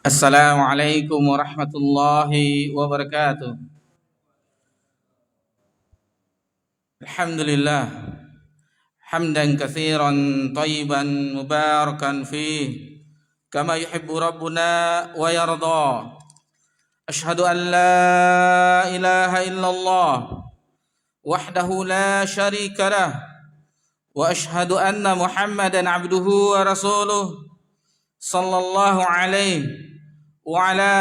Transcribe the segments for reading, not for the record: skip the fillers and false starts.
Assalamualaikum warahmatullahi wabarakatuh. Alhamdulillah hamdan katsiran thayyiban mubarakan fih kama yuhibbu rabbuna wa yarda. Ashhadu an la ilaha illallah wahdahu la syarika lah wa ashhadu anna Muhammadan abduhu wa rasuluh sallallahu alaihi wa ala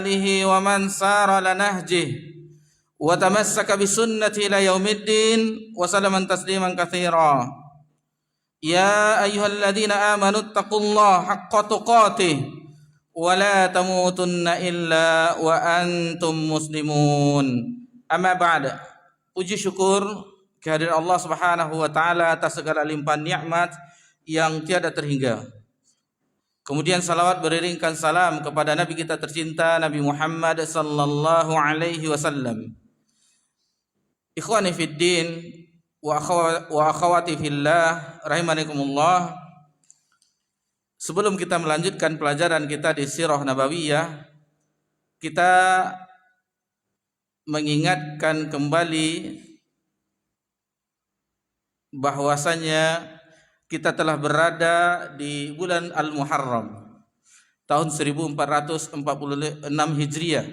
alihi wa man sara ala nahjih wa tamassaka bi sunnati ila yaumiddin wa salaman tasliman katsira. Ya ayyuhalladzina amanu taqullaha haqqa tuqatih wa la tamutunna illa wa antum muslimun. Amma ba'da. Puji syukur kehadiran Allah Subhanahu wa taala atas segala limpahan nikmat yang tiada terhingga. Kemudian salawat beriringkan salam kepada Nabi kita tercinta Nabi Muhammad sallallahu alaihi wasallam. Ikhwani fid din wa akhawati fillah rahimakumullah. Sebelum kita melanjutkan pelajaran kita di Sirah Nabawiyah, kita mengingatkan kembali bahwasanya kita telah berada di bulan Al-Muharram tahun 1446 Hijriah,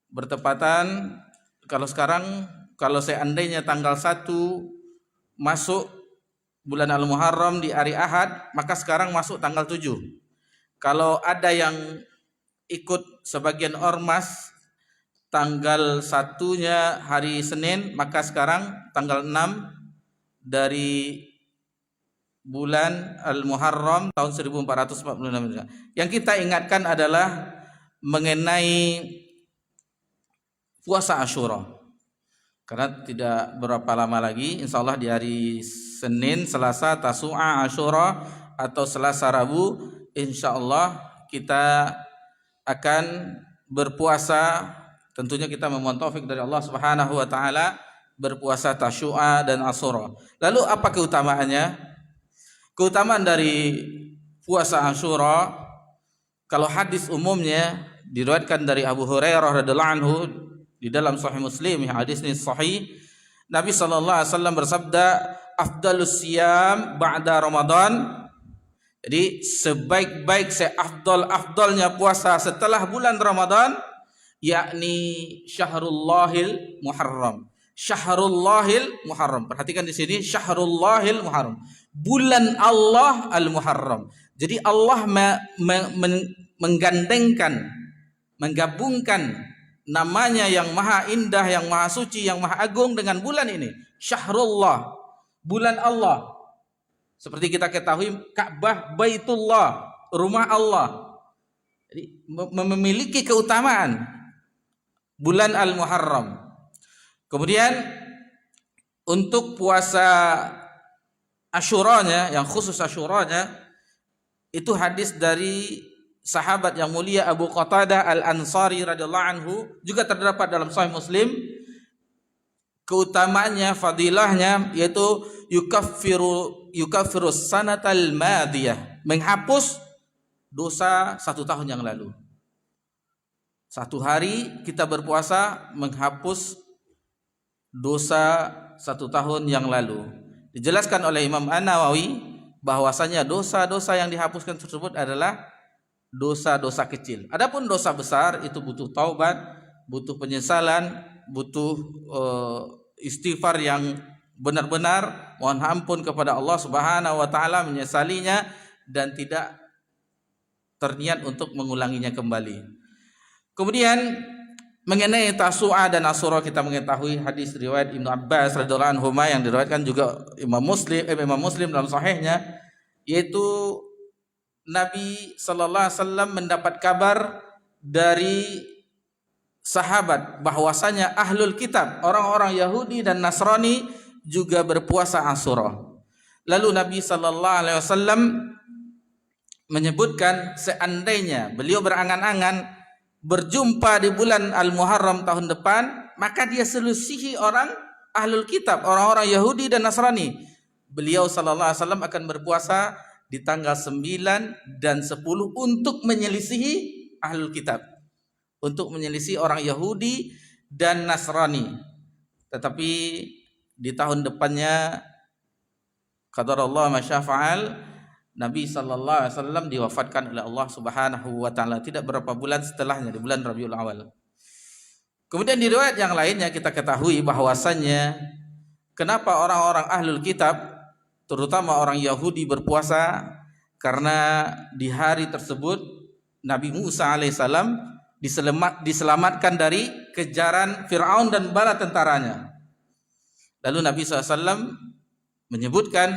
bertepatan kalau seandainya tanggal 1 masuk bulan Al-Muharram di hari Ahad, maka sekarang masuk tanggal 7. Kalau ada yang ikut sebagian ormas tanggal 1-nya hari Senin, maka sekarang tanggal 6 dari bulan Al-Muharram tahun 1446. Yang kita ingatkan adalah mengenai puasa Asyura. Karena tidak berapa lama lagi, insya Allah di hari Senin, Selasa, Tasu'a, Asyura atau Selasa, Rabu, insya Allah kita akan berpuasa. Tentunya kita memohon taufik dari Allah Subhanahu wa taala berpuasa Tasu'a dan Asyura. Lalu apa keutamaannya? Keutamaan dari puasa Asyura, kalau hadis umumnya diriwayatkan dari Abu Hurairah radhiyallahu anhu di dalam Sahih Muslim, hadis ini sahih. Nabi sallallahu alaihi wasallam bersabda, "Afdalus siyam ba'da Ramadan." Jadi sebaik-baik afdalnya puasa setelah bulan Ramadan, yakni Syahrullahil Muharram. Syahrullahil Muharram. Perhatikan di sini, Syahrullahil Muharram. Bulan Allah Al-Muharram. Jadi Allah menggabungkan namanya yang maha indah, yang maha suci, yang maha agung dengan bulan ini. Syahrullah, bulan Allah. Seperti kita ketahui, Ka'bah Baitullah, rumah Allah. Jadi memiliki keutamaan bulan Al-Muharram. Kemudian untuk puasa Asyuranya, yang khusus Asyuranya, itu hadis dari sahabat yang mulia Abu Qatadah Al-Ansari radhiyallahu anhu, juga terdapat dalam Sahih Muslim. Keutamaannya, fadilahnya, yaitu yukaffiru sanatal madiyah, menghapus dosa 1 tahun yang lalu. 1 hari kita berpuasa menghapus dosa 1 tahun yang lalu. Dijelaskan oleh Imam An-Nawawi bahwasanya dosa-dosa yang dihapuskan tersebut adalah dosa-dosa kecil. Adapun dosa besar itu butuh taubat, butuh penyesalan, butuh istighfar yang benar-benar, mohon ampun kepada Allah Subhanahu wa taala, menyesalinya dan tidak terniat untuk mengulanginya kembali. Kemudian mengenai Tasu'a dan Asyura, kita mengetahui hadis riwayat Ibnu Abbas radhiyallahu anhu yang diriwayatkan juga Imam Muslim dalam sahihnya, yaitu Nabi sallallahu alaihi wasallam mendapat kabar dari sahabat bahwasanya ahlul kitab, orang-orang Yahudi dan Nasrani juga berpuasa Asyura. Lalu Nabi sallallahu alaihi wasallam menyebutkan seandainya beliau berangan-angan berjumpa di bulan Al-Muharram tahun depan, maka dia selisihi orang ahlul kitab, orang-orang Yahudi dan Nasrani. Beliau sallallahu alaihi wasallam akan berpuasa di tanggal 9 dan 10 untuk menyelisihi ahlul kitab, untuk menyelisih orang Yahudi dan Nasrani. Tetapi di tahun depannya qadarullah ma syafa'al, Nabi sallallahu alaihi wasallam diwafatkan oleh Allah Subhanahu wa taala tidak berapa bulan setelahnya, di bulan Rabiul Awal. Kemudian di riwayat yang lainnya kita ketahui bahwasannya kenapa orang-orang ahlul kitab terutama orang Yahudi berpuasa, karena di hari tersebut Nabi Musa alaihissalam diselamatkan dari kejaran Fir'aun dan bala tentaranya. Lalu Nabi SAW menyebutkan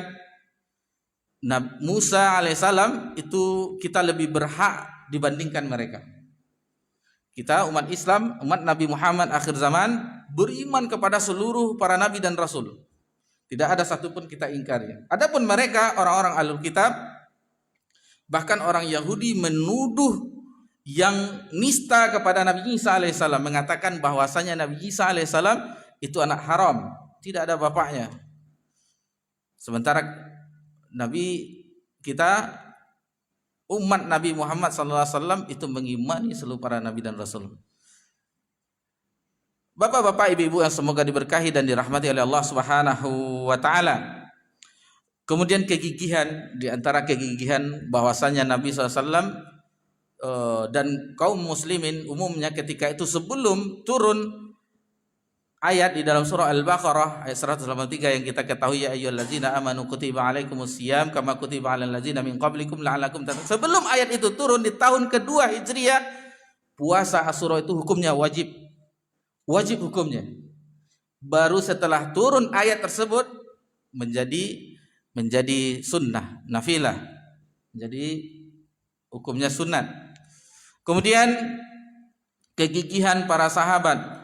Nabi Musa alaihissalam itu kita lebih berhak dibandingkan mereka. Kita umat Islam, umat Nabi Muhammad akhir zaman beriman kepada seluruh para nabi dan rasul. Tidak ada satupun kita ingkari. Adapun mereka orang-orang ahlul kitab, bahkan orang Yahudi menuduh yang nista kepada Nabi Isa alaihissalam, mengatakan bahwasanya Nabi Isa alaihissalam itu anak haram, tidak ada bapaknya. Sementara Nabi kita umat Nabi Muhammad SAW itu mengimani seluruh para nabi dan rasul. Bapak-bapak, ibu-ibu yang semoga diberkahi dan dirahmati oleh Allah Subhanahu wa taala. Kemudian kegigihan, di antara kegigihan bahwasanya Nabi SAW dan kaum muslimin umumnya ketika itu sebelum turun ayat di dalam surah Al-Baqarah ayat 183 yang kita ketahui, ya ayyuhallazina amanu kutiba alaikumusiyam kama kutiba alal ladzina min qablikum la'allakum tattaqun. Sebelum ayat itu turun di tahun kedua Hijriah, puasa Asyura itu hukumnya wajib hukumnya. Baru setelah turun ayat tersebut menjadi sunnah, nafilah. Jadi hukumnya sunat. Kemudian kegigihan para sahabat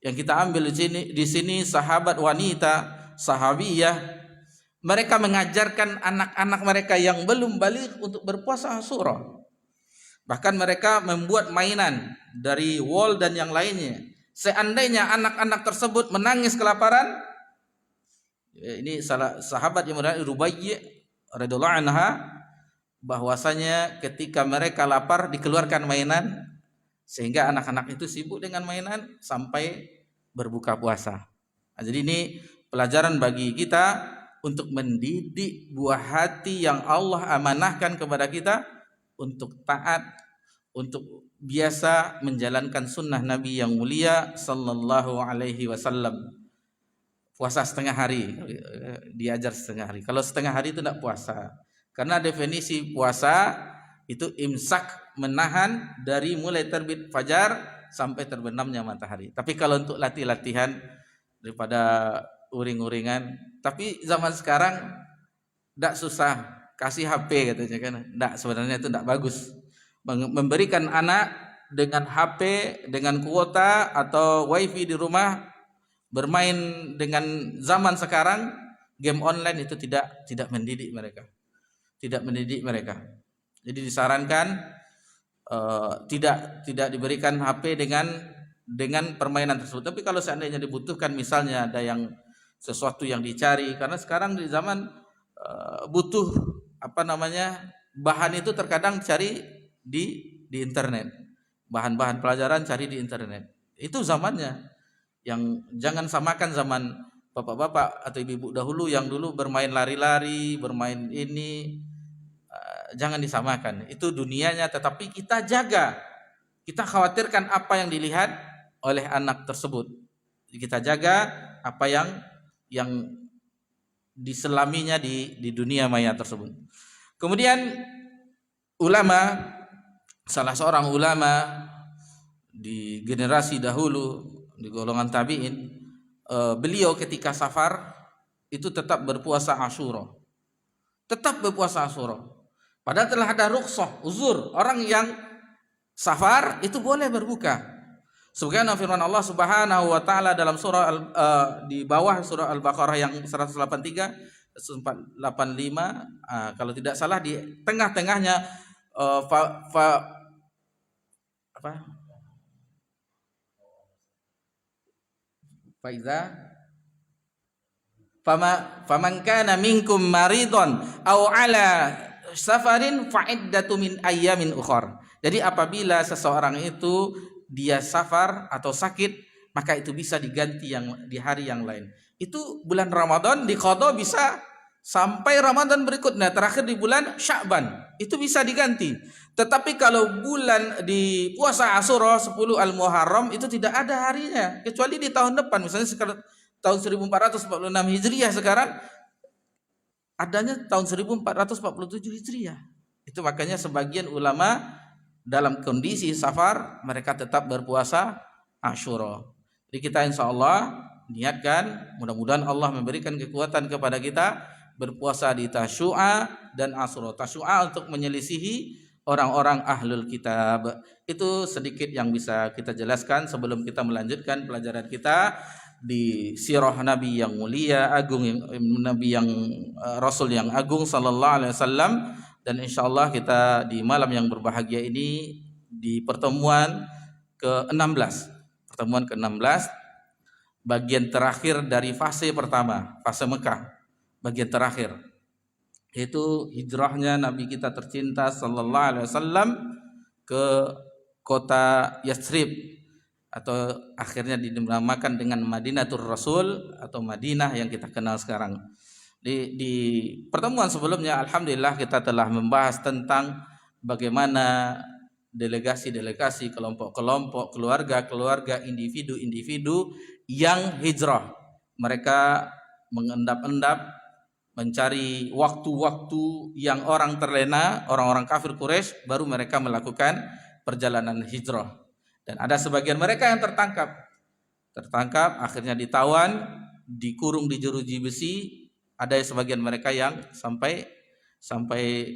yang kita ambil di sini sahabat wanita, sahabiyah, mereka mengajarkan anak-anak mereka yang belum baligh untuk berpuasa Asyura. Bahkan mereka membuat mainan dari wol dan yang lainnya. Seandainya anak-anak tersebut menangis kelaparan, ini salah sahabat yang bernama Rubayy radhiyallahu anha, bahwasanya ketika mereka lapar dikeluarkan mainan sehingga anak-anak itu sibuk dengan mainan sampai berbuka puasa. Nah, jadi ini pelajaran bagi kita untuk mendidik buah hati yang Allah amanahkan kepada kita untuk taat, untuk biasa menjalankan sunnah Nabi yang mulia sallallahu alaihi wasallam. Puasa setengah hari, diajar setengah hari. Kalau setengah hari itu tidak puasa. Karena definisi puasa itu imsak, menahan dari mulai terbit fajar sampai terbenamnya matahari. Tapi kalau untuk latihan daripada uring-uringan, tapi zaman sekarang tidak susah, kasih HP katanya kan. Tidak, sebenarnya itu tidak bagus. Memberikan anak dengan HP, dengan kuota atau wifi di rumah, bermain dengan zaman sekarang, game online itu tidak mendidik mereka. Tidak mendidik mereka. Jadi disarankan tidak diberikan HP dengan permainan tersebut. Tapi kalau seandainya dibutuhkan, misalnya ada yang sesuatu yang dicari, karena sekarang di zaman butuh bahan itu terkadang cari di internet, bahan-bahan pelajaran cari di internet. Itu zamannya. Yang jangan samakan zaman bapak-bapak atau ibu-ibu dahulu yang dulu bermain lari-lari, bermain ini, jangan disamakan. Itu dunianya, tetapi kita jaga. Kita khawatirkan apa yang dilihat oleh anak tersebut. Kita jaga apa yang diselaminya di dunia maya tersebut. Kemudian salah seorang ulama di generasi dahulu, di golongan tabi'in, beliau ketika safar itu tetap berpuasa Asyura. Tetap berpuasa Asyura. Padahal telah ada rukhsah, uzur. Orang yang safar itu boleh berbuka. Sebagaimana firman Allah Subhanahu wa taala dalam surah di bawah surah Al-Baqarah yang 183, 185, kalau tidak salah di tengah-tengahnya Faiza faman kana minkum maridon aw ala safarin fa'iddatu min ayyamin ukhar. Jadi apabila seseorang itu dia safar atau sakit, maka itu bisa diganti yang di hari yang lain. Itu bulan Ramadan diqadha bisa sampai Ramadan berikutnya, terakhir di bulan Sya'ban itu bisa diganti. Tetapi kalau bulan di puasa Asyura 10 Al-Muharram itu tidak ada harinya, kecuali di tahun depan. Misalnya sekarang tahun 1446 Hijriah, sekarang adanya tahun 1447 Hijriah. Itu makanya sebagian ulama dalam kondisi safar mereka tetap berpuasa Asyura. Jadi kita insya Allah niatkan, mudah-mudahan Allah memberikan kekuatan kepada kita berpuasa di Tasyu'a dan Asyura. Tasyu'a untuk menyelisihi orang-orang ahlul kitab. Itu sedikit yang bisa kita jelaskan sebelum kita melanjutkan pelajaran kita di sirah Nabi yang mulia agung, Nabi yang Rasul yang agung sallallahu alaihi wasallam. Dan insyaallah kita di malam yang berbahagia ini di pertemuan ke-16 bagian terakhir dari fase pertama, fase Mekah, bagian terakhir, yaitu hijrahnya Nabi kita tercinta sallallahu alaihi wasallam ke kota Yathrib, atau akhirnya dinamakan dengan Madinatul Rasul atau Madinah yang kita kenal sekarang. Di pertemuan sebelumnya alhamdulillah kita telah membahas tentang bagaimana delegasi-delegasi, kelompok-kelompok, keluarga-keluarga, individu-individu yang hijrah. Mereka mengendap-endap mencari waktu-waktu yang orang terlena, orang-orang kafir Quraisy, baru mereka melakukan perjalanan hijrah. Dan ada sebagian mereka yang tertangkap, akhirnya ditawan, dikurung di jeruji besi. Ada sebagian mereka yang sampai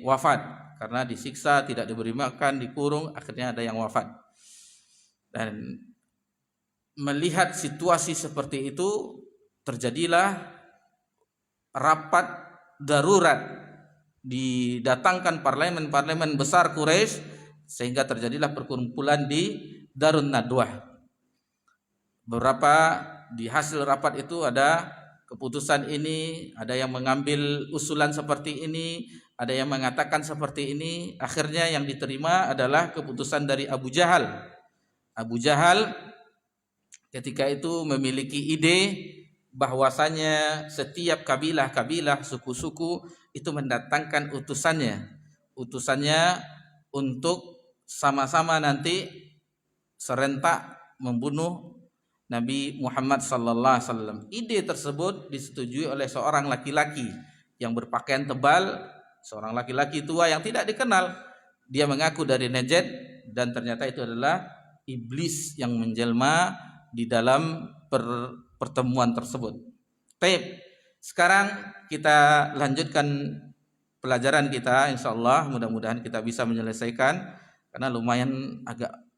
wafat karena disiksa, tidak diberi makan, dikurung, akhirnya ada yang wafat. Dan melihat situasi seperti itu, terjadilah rapat darurat, didatangkan parlemen besar Quraisy, sehingga terjadilah perkumpulan di Darun Nadwah. Beberapa di hasil rapat itu ada keputusan ini, ada yang mengambil usulan seperti ini, ada yang mengatakan seperti ini. Akhirnya yang diterima adalah keputusan dari Abu Jahal. Abu Jahal ketika itu memiliki ide bahwasanya setiap kabilah-kabilah, suku-suku itu mendatangkan utusannya untuk sama-sama nanti serentak membunuh Nabi Muhammad sallallahu alaihi wasallam. Ide tersebut disetujui oleh seorang laki-laki yang berpakaian tebal, seorang laki-laki tua yang tidak dikenal. Dia mengaku dari Najd dan ternyata itu adalah iblis yang menjelma di dalam pertemuan tersebut. Baik, sekarang kita lanjutkan pelajaran kita, insyaallah mudah-mudahan kita bisa menyelesaikan karena lumayan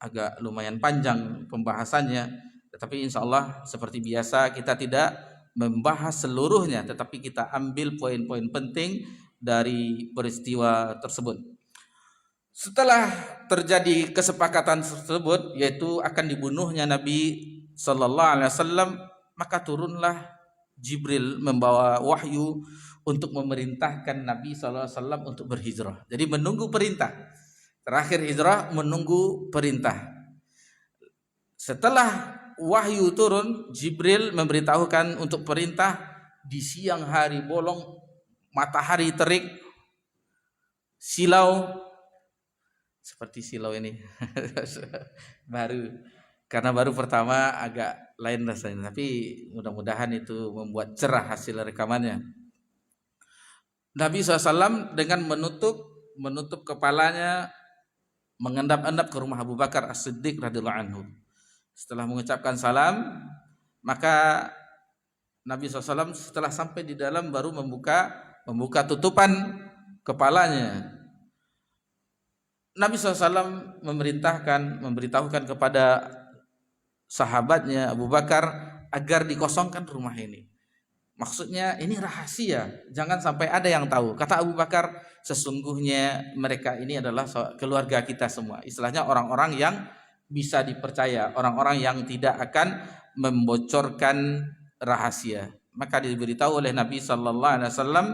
agak lumayan panjang pembahasannya, tetapi insyaallah seperti biasa kita tidak membahas seluruhnya, tetapi kita ambil poin-poin penting dari peristiwa tersebut. Setelah terjadi kesepakatan tersebut, yaitu akan dibunuhnya Nabi sallallahu alaihi wasallam, maka turunlah Jibril membawa wahyu untuk memerintahkan Nabi sallallahu alaihi wasallam untuk berhijrah. Jadi menunggu perintah. Terakhir hijrah menunggu perintah. Setelah wahyu turun, Jibril memberitahukan untuk perintah di siang hari bolong, matahari terik, silau seperti silau ini karena baru pertama agak lain rasanya, tapi mudah-mudahan itu membuat cerah hasil rekamannya. Nabi SAW dengan menutup kepalanya, mengendap-endap ke rumah Abu Bakar As-Siddiq radhiyallahu anhu. Setelah mengucapkan salam, maka Nabi SAW setelah sampai di dalam baru membuka tutupan kepalanya. Nabi SAW memberitahukan kepada sahabatnya Abu Bakar agar dikosongkan rumah ini. Maksudnya ini rahasia, jangan sampai ada yang tahu. Kata Abu Bakar, sesungguhnya mereka ini adalah keluarga kita semua. Istilahnya orang-orang yang bisa dipercaya, orang-orang yang tidak akan membocorkan rahasia. Maka diberitahu oleh Nabi sallallahu alaihi wasallam,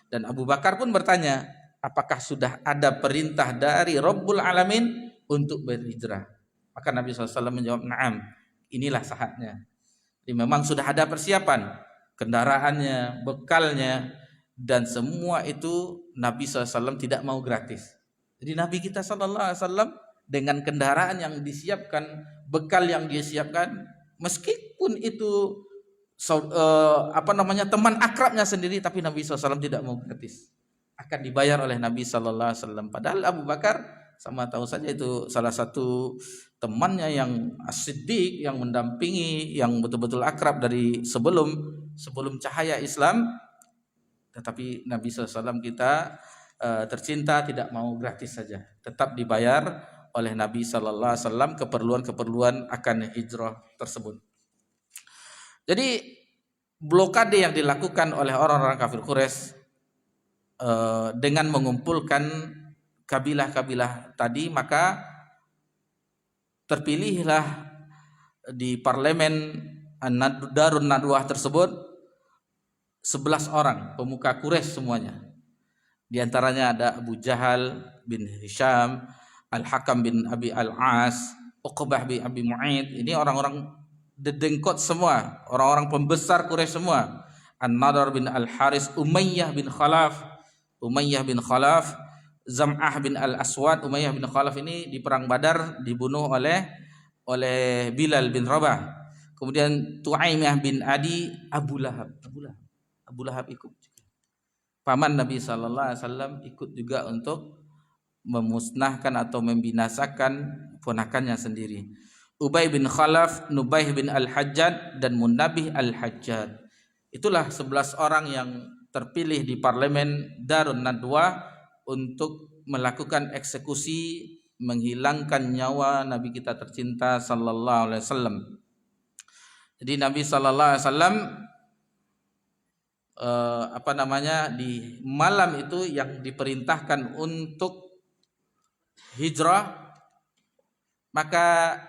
dan Abu Bakar pun bertanya, apakah sudah ada perintah dari Rabbul Alamin untuk berhijrah? Maka Nabi SAW menjawab, na'am, inilah saatnya. Jadi memang sudah ada persiapan, kendaraannya, bekalnya, dan semua itu Nabi SAW tidak mau gratis. Jadi Nabi kita SAW dengan kendaraan yang disiapkan, bekal yang dia siapkan, meskipun itu teman akrabnya sendiri, tapi Nabi SAW tidak mau gratis, akan dibayar oleh Nabi SAW. Padahal Abu Bakar sama tahu saja itu salah satu temannya yang as-siddiq, yang mendampingi, yang betul-betul akrab dari sebelum cahaya Islam. Tetapi Nabi SAW kita tercinta tidak mau gratis saja, tetap dibayar oleh Nabi SAW keperluan-keperluan akan hijrah tersebut. Jadi blokade yang dilakukan oleh orang-orang kafir Quraisy dengan mengumpulkan kabilah-kabilah tadi, maka terpilihlah di parlemen Darun Nadwah tersebut 11 orang pemuka Quraisy semuanya. Di antaranya ada Abu Jahal bin Hisham, Al-Hakam bin Abi Al-As, Uqbah bin Abi Mu'aid. Ini orang-orang dedengkot semua, orang-orang pembesar Quraisy semua. An-Nadar bin Al-Haris, Umayyah bin Khalaf, Zam'ah bin Al-Aswad. Umayyah bin Khalaf ini di perang Badar dibunuh oleh Bilal bin Rabah. Kemudian Tu'aimah bin Adi, Abu Lahab ikut juga. Paman Nabi SAW ikut juga untuk memusnahkan atau membinasakan ponakannya sendiri. Ubay bin Khalaf, Nubaih bin Al-Hajjad, dan Munabih Al-Hajjad. Itulah 11 orang yang terpilih di parlemen Darun Nadwah untuk melakukan eksekusi, menghilangkan nyawa Nabi kita tercinta sallallahu alaihi wasallam. Jadi Nabi sallallahu alaihi wasallam di malam itu yang diperintahkan untuk hijrah, maka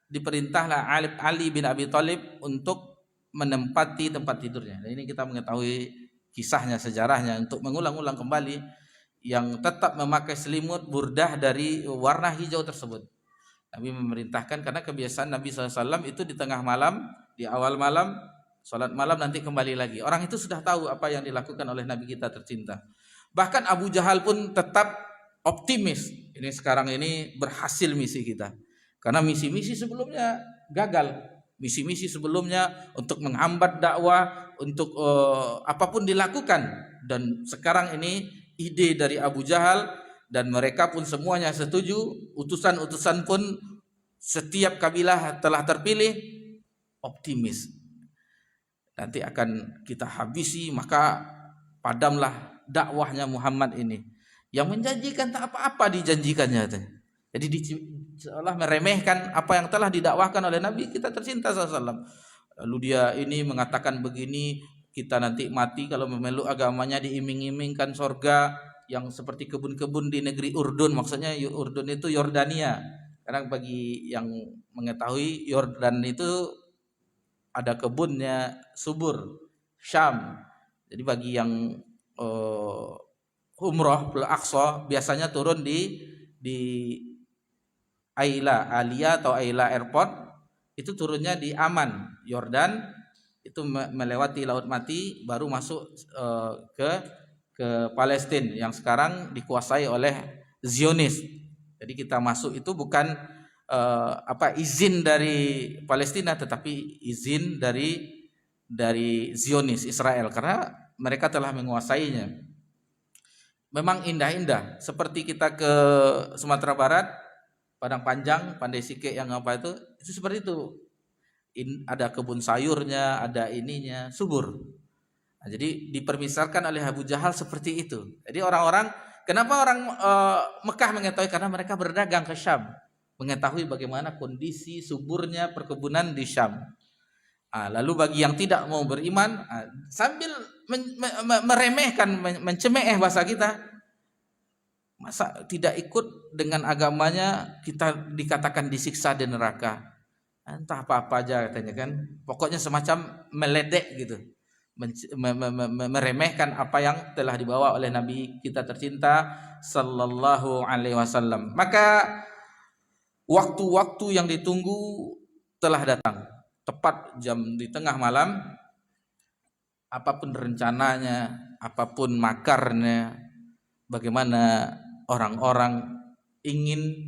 diperintahlah Ali bin Abi Thalib untuk menempati tempat tidurnya. Dan ini kita mengetahui kisahnya, sejarahnya, untuk mengulang-ulang kembali, yang tetap memakai selimut burdah dari warna hijau tersebut. Nabi memerintahkan, karena kebiasaan Nabi SAW itu di tengah malam, di awal malam, salat malam, nanti kembali lagi. Orang itu sudah tahu apa yang dilakukan oleh Nabi kita tercinta. Bahkan Abu Jahal pun tetap optimis. Ini sekarang ini berhasil misi kita. Karena misi-misi sebelumnya gagal. Misi-misi sebelumnya untuk menghambat dakwah, untuk apapun dilakukan. Dan sekarang ini ide dari Abu Jahal, dan mereka pun semuanya setuju. Utusan-utusan pun setiap kabilah telah terpilih, optimis. Nanti akan kita habisi, maka padamlah dakwahnya Muhammad ini. Yang menjanjikan tak apa-apa dijanjikannya. Jadi seolah meremehkan apa yang telah didakwahkan oleh Nabi kita tercinta SAW. Lalu dia ini mengatakan begini, kita nanti mati kalau memeluk agamanya diiming-imingkan sorga yang seperti kebun-kebun di negeri Urdun. Maksudnya Urdun itu Yordania. Karena bagi yang mengetahui, Yordan itu ada kebunnya, subur, Syam. Jadi bagi yang umroh Al-Aqsa biasanya turun di Alia atau Aila Airport, itu turunnya di Aman, Yordan, itu melewati Laut Mati baru masuk ke Palestina yang sekarang dikuasai oleh Zionis. Jadi kita masuk itu bukan izin dari Palestina, tetapi izin dari Zionis Israel, karena mereka telah menguasainya. Memang indah-indah, seperti kita ke Sumatera Barat, Padang Panjang, Pandai Sike yang itu seperti itu. Ada kebun sayurnya, ada ininya, subur. Nah, jadi dipermisalkan oleh Abu Jahal seperti itu. Jadi orang-orang, kenapa orang Mekah mengetahui? Karena mereka berdagang ke Syam, mengetahui bagaimana kondisi suburnya perkebunan di Syam. Lalu bagi yang tidak mau beriman, sambil meremehkan, mencemeh bahasa kita, masa tidak ikut dengan agamanya kita dikatakan disiksa di neraka. Entah apa-apa aja katanya kan. Pokoknya semacam meledek gitu. meremehkan apa yang telah dibawa oleh Nabi kita tercinta sallallahu alaihi wasallam. Maka waktu-waktu yang ditunggu telah datang. Tepat jam di tengah malam, apapun rencananya, apapun makarnya, bagaimana orang-orang ingin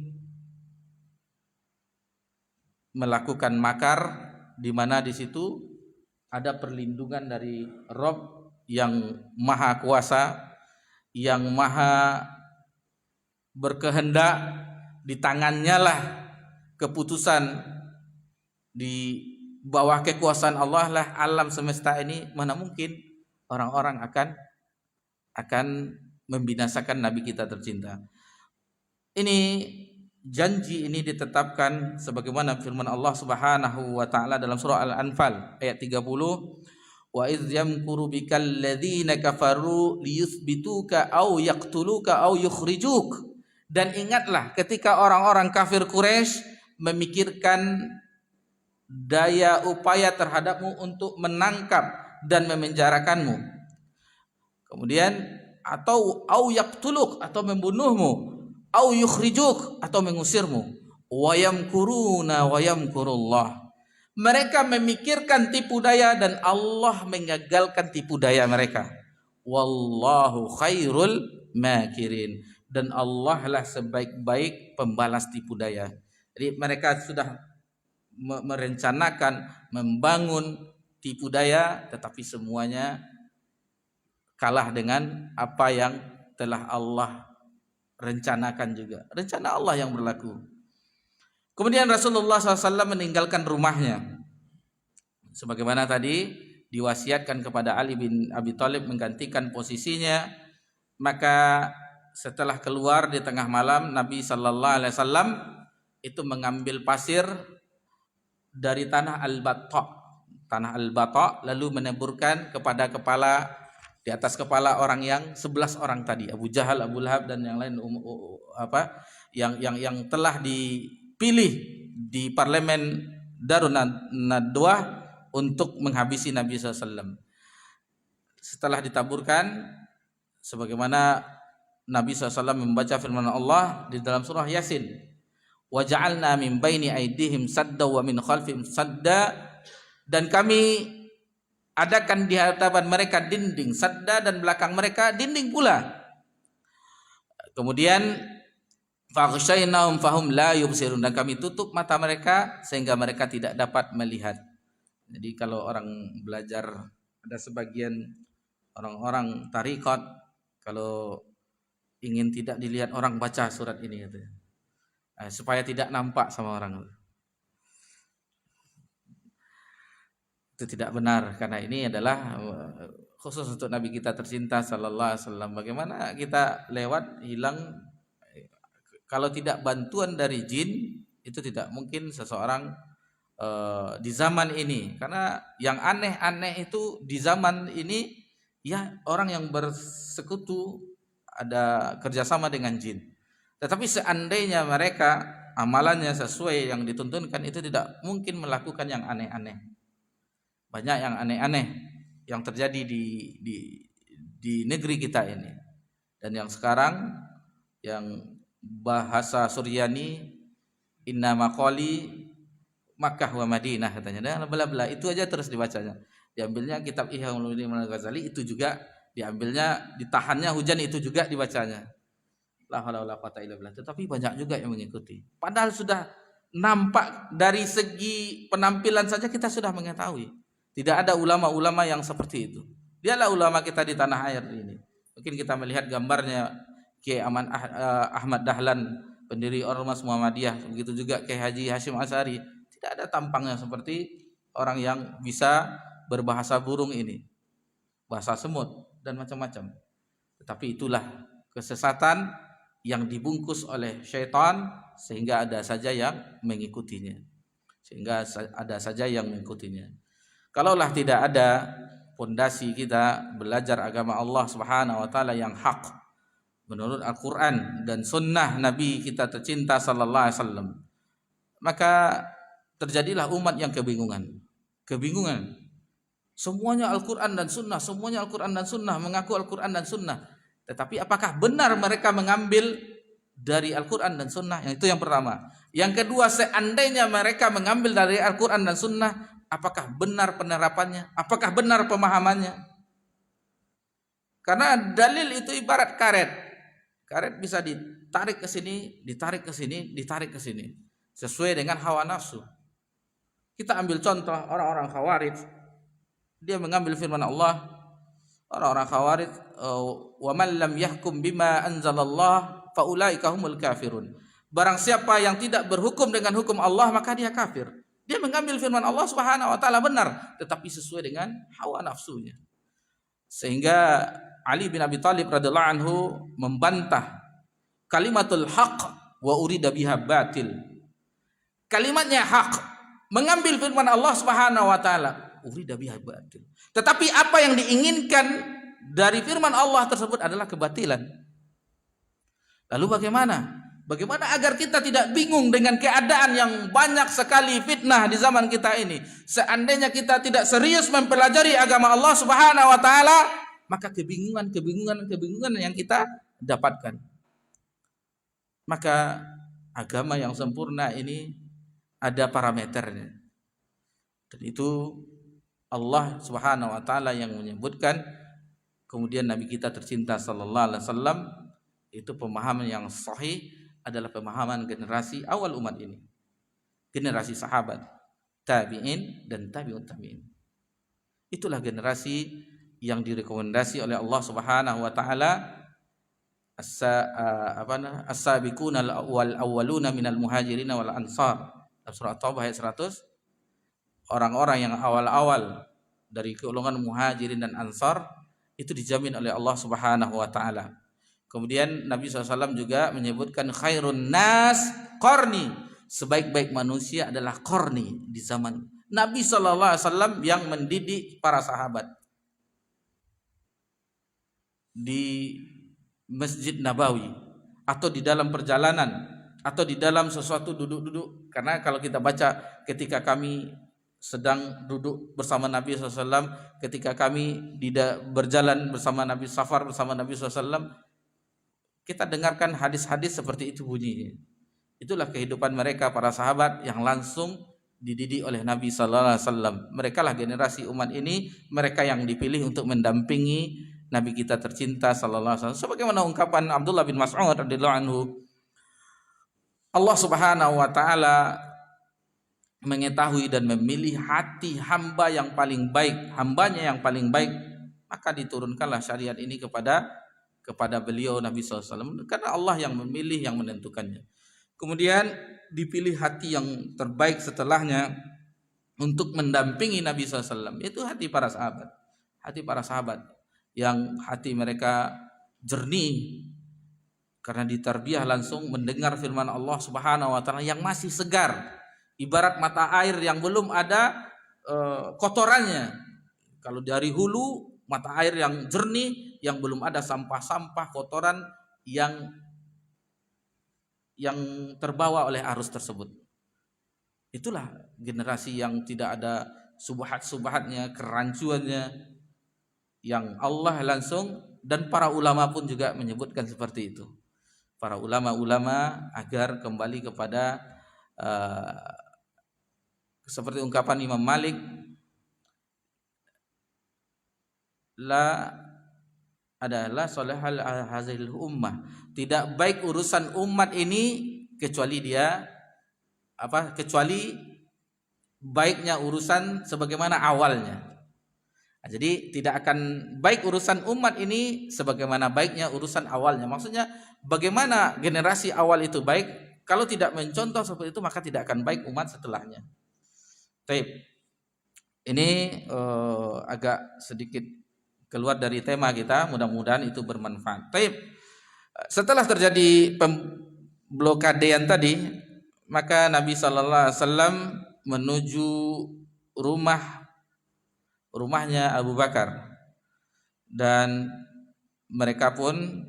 melakukan makar, di mana di situ ada perlindungan dari Rabb yang maha kuasa, yang maha berkehendak. Di tangannya lah keputusan, di bawah kekuasaan Allah lah alam semesta ini. Mana mungkin orang-orang akan membinasakan Nabi kita tercinta. Ini janji ini ditetapkan sebagaimana firman Allah Subhanahu wa taala dalam surah Al-Anfal ayat 30, wa idz yamkuru bikal ladzina kafaru liyuthbituka aw yaqtuluka aw yukhrijuk. Dan ingatlah ketika orang-orang kafir Quraisy memikirkan daya upaya terhadapmu untuk menangkap dan memenjarakanmu. Kemudian atau au yaqtuluk, atau membunuhmu, au yukhrijuk, atau mengusirmu. Wa yamkuruna wa yamkurullah. Mereka memikirkan tipu daya dan Allah mengagalkan tipu daya mereka. Wallahu khairul makirin. Dan Allah lah sebaik-baik pembalas tipu daya. Jadi mereka sudah merencanakan, membangun tipu daya, tetapi semuanya kalah dengan apa yang telah Allah rencanakan juga. Rencana Allah yang berlaku. Kemudian Rasulullah SAW meninggalkan rumahnya. Sebagaimana tadi diwasiatkan kepada Ali bin Abi Thalib menggantikan posisinya. Maka setelah keluar di tengah malam, Nabi SAW itu mengambil pasir dari tanah Al-Bata, lalu meneburkan kepada di atas kepala orang yang 11 orang tadi, Abu Jahal, Abu Lahab dan yang lain, yang telah dipilih di parlemen Darun Nadwah untuk menghabisi Nabi SAW. Setelah ditaburkan, sebagaimana Nabi SAW membaca firman Allah di dalam surah Yasin, wa ja'alna min baini aydihim sadda wa min khalfihim sadda, dan kami adakan di hadapan mereka dinding sadda dan belakang mereka dinding pula. Kemudian faghshaynahum fahum la yubsirun, dan kami tutup mata mereka sehingga mereka tidak dapat melihat. Jadi kalau orang belajar, ada sebagian orang-orang tarekat kalau ingin tidak dilihat orang baca surat ini katanya, supaya tidak nampak sama orang. Itu tidak benar, karena ini adalah khusus untuk Nabi kita tercinta sallallahu alaihi wasallam. Bagaimana kita lewat hilang, kalau tidak bantuan dari jin itu tidak mungkin seseorang di zaman ini. Karena yang aneh-aneh itu di zaman ini ya orang yang bersekutu, ada kerjasama dengan jin. Tetapi seandainya mereka amalannya sesuai yang dituntunkan, itu tidak mungkin melakukan yang aneh-aneh. Banyak yang aneh-aneh yang terjadi di negeri kita ini. Dan yang sekarang yang bahasa Suryani, inna maqali Makkah wa Madinah katanya, dan bla-bla itu aja terus dibacanya. Diambilnya kitab Ihya Ulumuddin Al-Ghazali, itu juga diambilnya, ditahannya hujan, itu juga dibacanya. La haula wala quwata illa billah. Tetapi banyak juga yang mengikuti. Padahal sudah nampak dari segi penampilan saja kita sudah mengetahui. Tidak ada ulama-ulama yang seperti itu. Dialah ulama kita di tanah air ini. Mungkin kita melihat gambarnya Kiai Ahmad Dahlan, pendiri Ormas Muhammadiyah, begitu juga Kiai Haji Hashim Asy'ari. Tidak ada tampangnya seperti orang yang bisa berbahasa burung ini, bahasa semut dan macam-macam. Tetapi itulah kesesatan yang dibungkus oleh syaitan, sehingga ada saja yang mengikutinya. Kalaulah tidak ada pondasi kita belajar agama Allah Subhanahu wa taala yang hak menurut Al-Qur'an dan sunnah Nabi kita tercinta sallallahu alaihi wasallam, maka terjadilah umat yang kebingungan. Semuanya Al-Quran dan Sunnah, semuanya Al-Quran dan Sunnah, mengaku Al-Quran dan Sunnah. Tetapi apakah benar mereka mengambil dari Al-Quran dan Sunnah? Yang itu yang pertama. Yang kedua, seandainya mereka mengambil dari Al-Quran dan Sunnah, apakah benar penerapannya? Apakah benar pemahamannya? Karena dalil itu ibarat karet. Karet bisa ditarik ke sini, ditarik ke sini, ditarik ke sini, sesuai dengan hawa nafsu. Kita ambil contoh orang-orang Khawarij. Dia mengambil firman Allah, orang-orang Khawarij, wa man lam yahkum bima anzalallah fa ulaika humul kafirun. Barang siapa yang tidak berhukum dengan hukum Allah, maka dia kafir. Dia mengambil firman Allah Subhanahu wa taala benar, tetapi sesuai dengan hawa nafsunya. Sehingga Ali bin Abi Thalib radhiyallahu anhu membantah kalimatul haq wa urida biha batil. Kalimatnya hak, mengambil firman Allah Subhanahu wa taala, urida biha batil. Tetapi apa yang diinginkan dari firman Allah tersebut adalah kebatilan. Lalu bagaimana? Bagaimana agar kita tidak bingung dengan keadaan yang banyak sekali fitnah di zaman kita ini? Seandainya kita tidak serius mempelajari agama Allah Subhanahu wa taala, maka kebingungan yang kita dapatkan. Maka agama yang sempurna ini ada parameternya. Dan itu Allah Subhanahu wa taala yang menyebutkan. Kemudian Nabi kita tercinta sallallahu alaihi wasallam, itu pemahaman yang sahih adalah pemahaman generasi awal umat ini. Generasi sahabat, tabi'in dan tabi'ut tabi'in. Itulah generasi yang direkomendasi oleh Allah Subhanahu wa taala, as-sabiquna wal awwaluna minal muhajirin wal ansar. Surah Taubah ayat 100. Orang-orang yang awal-awal dari golongan muhajirin dan ansar itu dijamin oleh Allah Subhanahu wa taala. Kemudian Nabi SAW juga menyebutkan khairun nas qarni, sebaik-baik manusia adalah qarni, di zaman Nabi SAW yang mendidik para sahabat di Masjid Nabawi atau di dalam perjalanan atau di dalam sesuatu duduk-duduk. Karena kalau kita baca ketika kami sedang duduk bersama Nabi SAW, ketika kami berjalan bersama Nabi, safar bersama Nabi SAW, kita dengarkan hadis-hadis seperti itu bunyinya. Itulah kehidupan mereka para sahabat yang langsung dididik oleh Nabi sallallahu alaihi wasallam. Mereka lah generasi umat ini, mereka yang dipilih untuk mendampingi Nabi kita tercinta sallallahu alaihi wasallam. Sebagaimana ungkapan Abdullah bin Mas'ud radhiyallahu anhu, Allah Subhanahu wa taala mengetahui dan memilih hati hamba yang paling baik, hambanya yang paling baik, maka diturunkanlah syariat ini kepada beliau Nabi SAW, karena Allah yang memilih, yang menentukannya. Kemudian dipilih hati yang terbaik setelahnya untuk mendampingi Nabi SAW, yaitu hati para sahabat. Hati para sahabat yang hati mereka jernih karena ditarbiyah langsung mendengar firman Allah Subhanahu wa taala yang masih segar, ibarat mata air yang belum ada kotorannya. Kalau dari hulu, mata air yang jernih, yang belum ada sampah-sampah kotoran yang terbawa oleh arus tersebut. Itulah generasi yang tidak ada subhat-subhatnya, kerancuannya, yang Allah langsung, dan para ulama pun juga menyebutkan seperti itu. Para ulama-ulama agar kembali kepada seperti ungkapan Imam Malik, la adalah solehal hazil ummah, tidak baik urusan umat ini kecuali baiknya urusan sebagaimana awalnya. Nah, jadi tidak akan baik urusan umat ini sebagaimana baiknya urusan awalnya. Maksudnya bagaimana generasi awal itu baik, kalau tidak mencontoh seperti itu maka tidak akan baik umat setelahnya. Baik. Ini agak sedikit keluar dari tema kita, mudah-mudahan itu bermanfaat. Baik. Setelah terjadi pemblokadean tadi, maka Nabi sallallahu alaihi wasallam menuju rumahnya Abu Bakar, dan mereka pun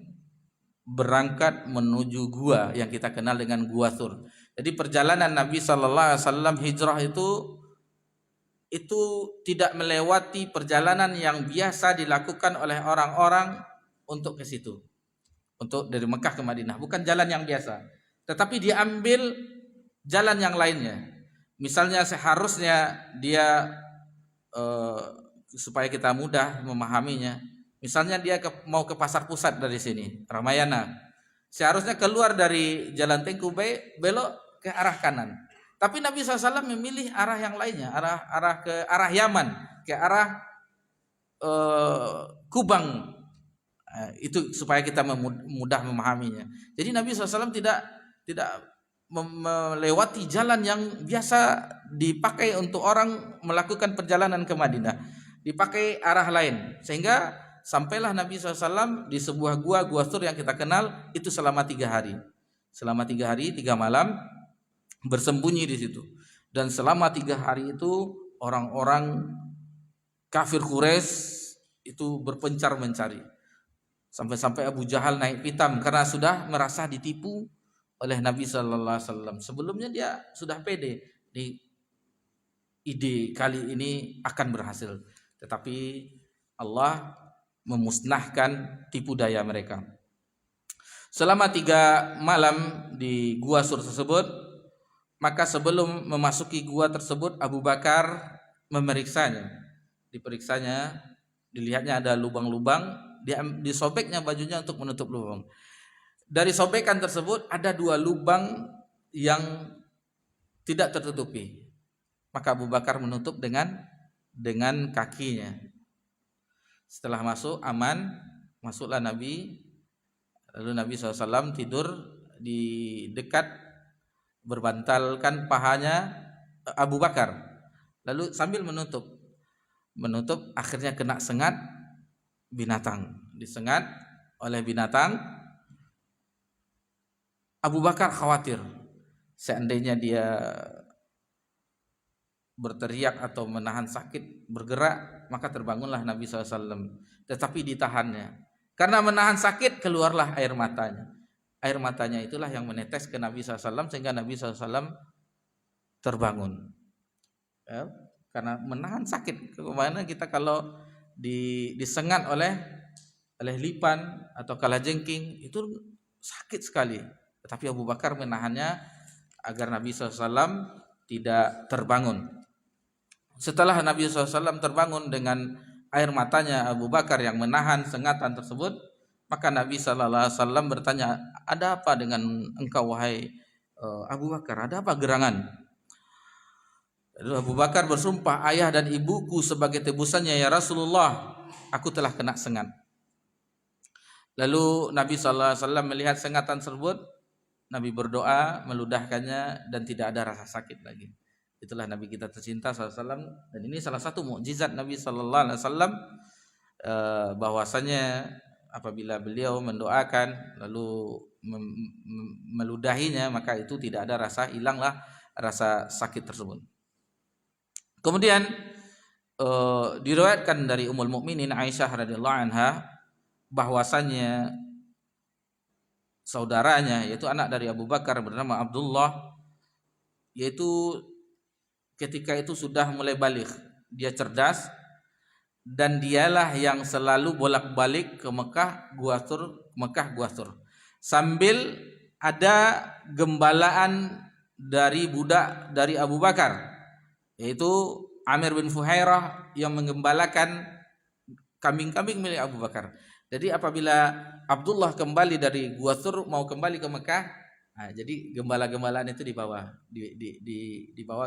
berangkat menuju gua yang kita kenal dengan Gua Thur. Jadi perjalanan Nabi sallallahu alaihi wasallam hijrah itu itu tidak melewati perjalanan yang biasa dilakukan oleh orang-orang untuk ke situ, untuk dari Mekah ke Madinah, bukan jalan yang biasa, tetapi diambil jalan yang lainnya. Misalnya seharusnya dia supaya kita mudah memahaminya, misalnya dia mau ke pasar pusat dari sini Ramayana, seharusnya keluar dari Jalan Tengku belok ke arah kanan. Tapi Nabi SAW memilih arah yang lainnya, arah ke arah Yaman, ke arah Kubang. Itu supaya kita mudah memahaminya. Jadi Nabi SAW tidak melewati jalan yang biasa dipakai untuk orang melakukan perjalanan ke Madinah, dipakai arah lain, sehingga sampailah Nabi SAW di sebuah gua Sur yang kita kenal itu selama 3 hari. Selama 3 hari 3 malam bersembunyi di situ. Dan selama 3 hari itu orang-orang kafir Quraisy itu berpencar mencari. Sampai-sampai Abu Jahal naik pitam karena sudah merasa ditipu oleh Nabi sallallahu alaihi wasallam. Sebelumnya dia sudah pede di ide kali ini akan berhasil. Tetapi Allah memusnahkan tipu daya mereka. Selama 3 malam di Gua Sur tersebut, maka sebelum memasuki gua tersebut Abu Bakar memeriksanya. Diperiksanya, dilihatnya ada lubang-lubang, disobeknya bajunya untuk menutup lubang. Dari sobekan tersebut ada 2 lubang yang tidak tertutupi. Maka Abu Bakar menutup dengan kakinya. Setelah masuk aman, masuklah Nabi. Lalu Nabi SAW tidur di dekat, berbantalkan pahanya Abu Bakar. Lalu sambil menutup, akhirnya kena sengat binatang. Disengat oleh binatang. Abu Bakar khawatir, seandainya dia berteriak atau menahan sakit, bergerak, maka terbangunlah Nabi SAW. Tetapi ditahannya. Karena menahan sakit, keluarlah air matanya. Air matanya itulah yang menetes ke Nabi SAW sehingga Nabi SAW terbangun. Ya, karena menahan sakit. Kemana kita kalau disengat oleh lipan atau kalajengking itu sakit sekali. Tetapi Abu Bakar menahannya agar Nabi SAW tidak terbangun. Setelah Nabi SAW terbangun dengan air matanya Abu Bakar yang menahan sengatan tersebut, maka Nabi SAW bertanya, ada apa dengan engkau wahai Abu Bakar? Ada apa gerangan? Lalu Abu Bakar bersumpah, ayah dan ibuku sebagai tebusannya ya Rasulullah, aku telah kena sengat. Lalu Nabi SAW melihat sengatan tersebut, Nabi berdoa, meludahkannya dan tidak ada rasa sakit lagi. Itulah Nabi kita tercinta SAW. Dan ini salah satu mukjizat Nabi SAW, bahwasanya apabila beliau mendoakan lalu meludahinya, maka itu tidak ada hilanglah rasa sakit tersebut. Kemudian diriwayatkan dari Ummul Mukminin Aisyah radhiyallahu anha bahwasanya saudaranya, yaitu anak dari Abu Bakar bernama Abdullah, yaitu ketika itu sudah mulai baligh, dia cerdas, dan dialah yang selalu bolak-balik ke Mekah Gua Sur, sambil ada gembalaan dari budak dari Abu Bakar, yaitu Amir bin Fuhairah yang menggembalakan kambing-kambing milik Abu Bakar. Jadi apabila Abdullah kembali dari Gua Sur mau kembali ke Mekah, jadi gembala-gembalaan itu dibawa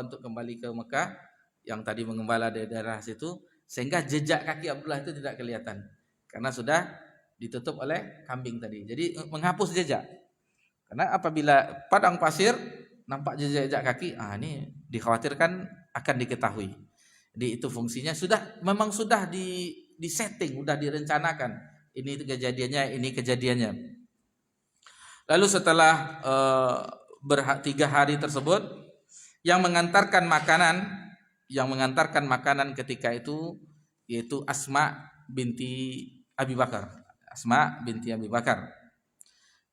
untuk kembali ke Mekah yang tadi mengembala dari daerah situ, sehingga jejak kaki Abdullah itu tidak kelihatan karena sudah ditutup oleh kambing tadi. Jadi menghapus jejak. Karena apabila padang pasir nampak jejak kaki, ini dikhawatirkan akan diketahui. Jadi itu fungsinya memang sudah disetting, sudah direncanakan. Ini kejadiannya, ini kejadiannya. Lalu setelah 3 hari tersebut, yang mengantarkan makanan ketika itu yaitu Asma binti Abi Bakar.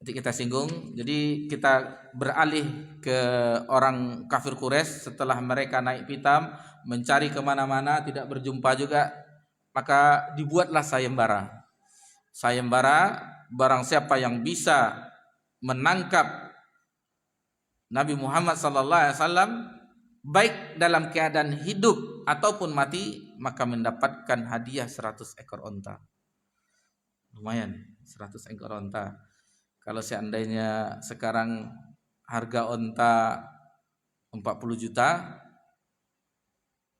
Nanti kita singgung. Jadi kita beralih ke orang kafir Quraisy setelah mereka naik pitam mencari kemana-mana tidak berjumpa juga, maka dibuatlah sayembara. Sayembara, barang siapa yang bisa menangkap Nabi Muhammad SAW baik dalam keadaan hidup ataupun mati, maka mendapatkan hadiah 100 ekor onta. Lumayan, 100 ekor onta. Kalau seandainya sekarang harga onta 40 juta,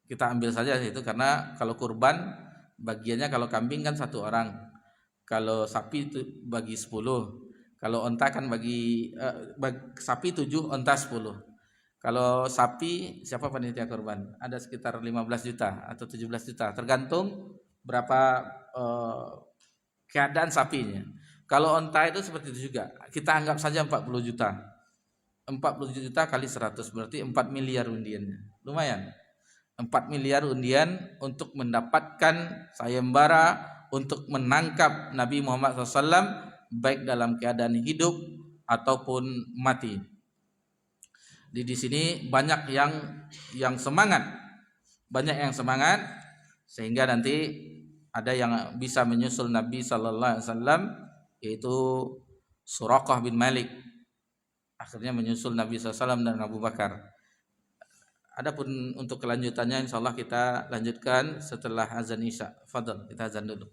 kita ambil saja itu, karena kalau kurban bagiannya, kalau kambing kan 1 orang, kalau sapi itu bagi 10, kalau onta kan sapi 7, onta 10. Kalau sapi, siapa panitia kurban? Ada sekitar 15 juta atau 17 juta, tergantung berapa keadaan sapinya. Kalau onta itu seperti itu juga. Kita anggap saja 40 juta. 40 juta kali 100 berarti 4 miliar undiannya. Lumayan. 4 miliar undian untuk mendapatkan sayembara untuk menangkap Nabi Muhammad SAW baik dalam keadaan hidup ataupun mati. Di sini banyak yang semangat. Banyak yang semangat sehingga nanti ada yang bisa menyusul Nabi sallallahu alaihi wasallam, yaitu Suraqah bin Malik. Akhirnya menyusul Nabi SAW dan Abu Bakar. Adapun untuk kelanjutannya insyaallah kita lanjutkan setelah azan Isya. Fadhal, kita azan dulu.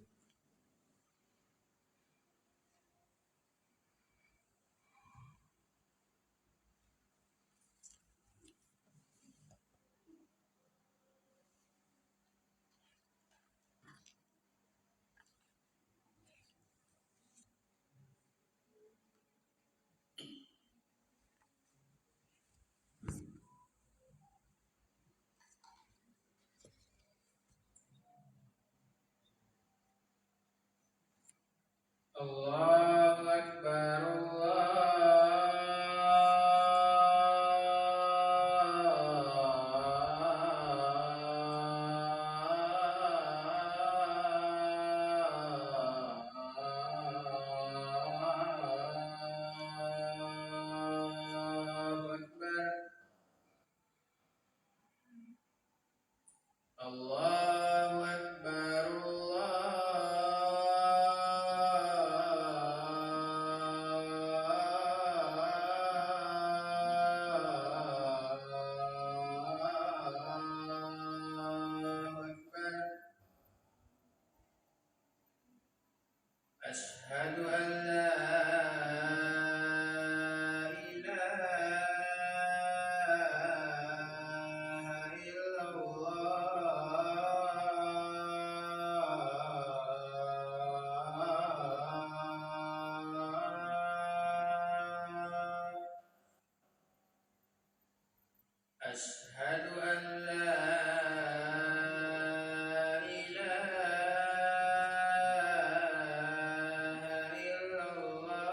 Allahu Akbar, Allahu Akbar. Allahu Akbar, Allahu Akbar. Asyhadu an la ilaha illallah. Asyhadu an la ilaha illallah.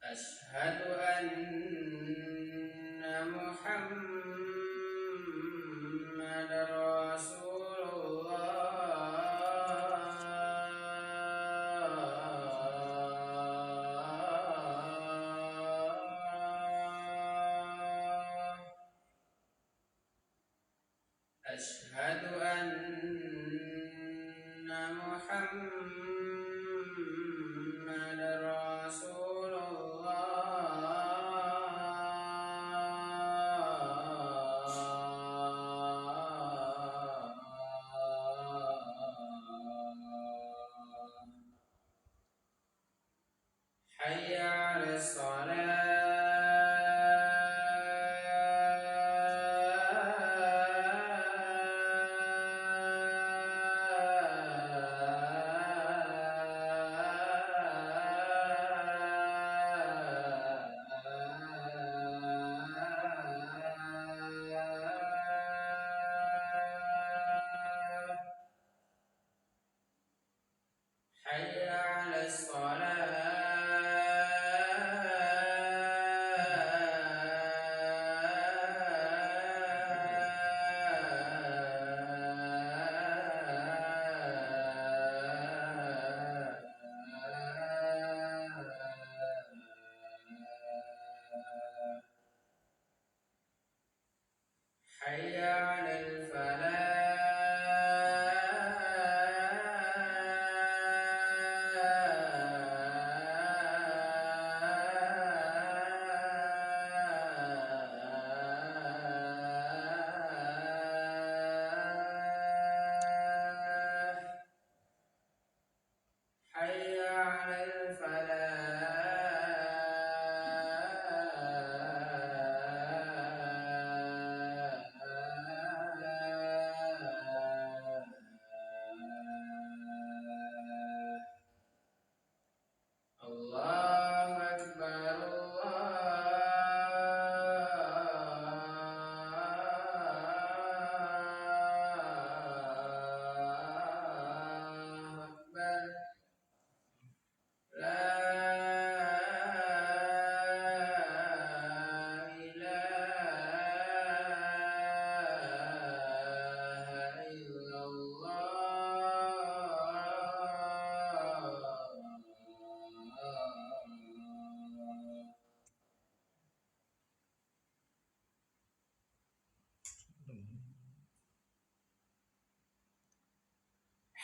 Asyhadu anna Muhammadar Rasulullah. Asyhadu anna Muhammadar Rasulullah. Hayya 'alas shalah.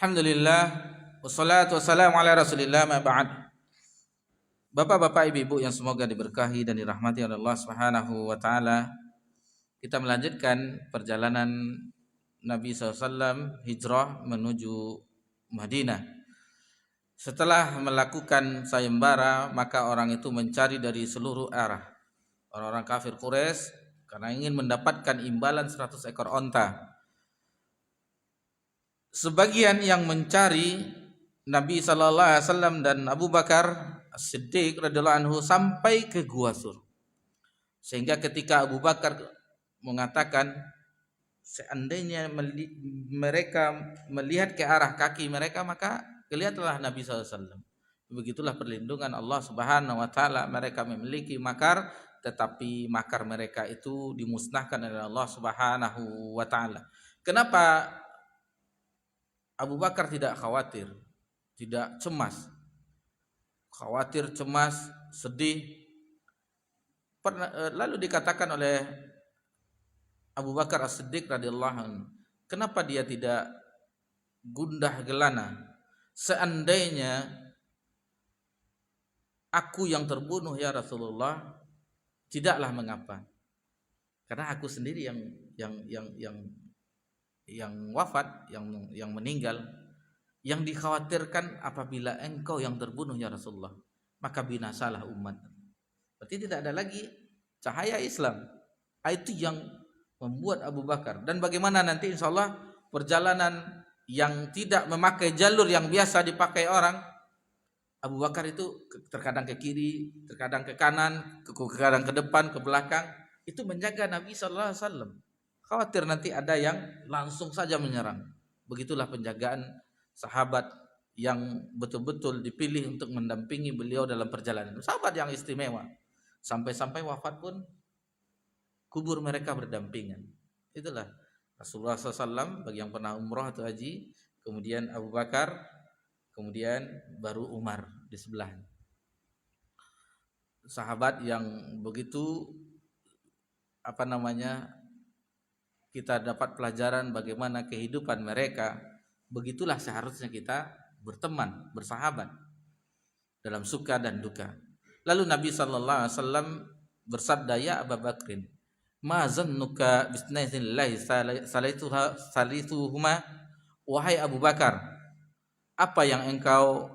Alhamdulillah, wassalatu wassalamu ala Rasulillah, ma ba'd. Bapak-bapak, ibu-ibu yang semoga diberkahi dan dirahmati oleh Allah Subhanahu wa taala. Kita melanjutkan perjalanan Nabi SAW hijrah menuju Madinah. Setelah melakukan sayembara, maka orang itu mencari dari seluruh arah. Orang-orang kafir Quraisy karena ingin mendapatkan imbalan 100 ekor onta. Sebagian yang mencari Nabi sallallahu alaihi wasallam dan Abu Bakar As-Siddiq radhiyallahu anhu sampai ke Gua Sur. Sehingga ketika Abu Bakar mengatakan seandainya mereka melihat ke arah kaki mereka, maka kelihatlah Nabi sallallahu alaihi wasallam. Begitulah perlindungan Allah Subhanahu wa taala. Mereka memiliki makar, tetapi makar mereka itu dimusnahkan oleh Allah Subhanahu wa taala. Kenapa Abu Bakar tidak khawatir, tidak cemas? Khawatir, cemas, sedih. Lalu dikatakan oleh Abu Bakar As-Siddiq radhiyallahu anhu, kenapa dia tidak gundah gelana? Seandainya aku yang terbunuh ya Rasulullah, tidaklah mengapa. Karena aku sendiri yang wafat, yang meninggal. Yang dikhawatirkan apabila engkau yang terbunuh ya Rasulullah, maka binasalah umat. Berarti tidak ada lagi cahaya Islam. Itu yang membuat Abu Bakar. Dan bagaimana nanti insya Allah perjalanan yang tidak memakai jalur yang biasa dipakai orang, Abu Bakar itu terkadang ke kiri, terkadang ke kanan, terkadang ke depan, ke belakang. Itu menjaga Nabi sallallahu alaihi wasallam. Khawatir nanti ada yang langsung saja menyerang. Begitulah penjagaan sahabat yang betul-betul dipilih untuk mendampingi beliau dalam perjalanan. Sahabat yang istimewa. Sampai-sampai wafat pun kubur mereka berdampingan. Itulah Rasulullah SAW bagi yang pernah umrah atau haji, kemudian Abu Bakar, kemudian baru Umar di sebelah. Sahabat yang begitu kita dapat pelajaran bagaimana kehidupan mereka. Begitulah seharusnya kita berteman, bersahabat dalam suka dan duka. Lalu Nabi sallallahu alaihi wasallam bersabda, ya Abu Bakrin, ma zannuka bisnainillahi salisuhuma, wahai Abu Bakar, apa yang engkau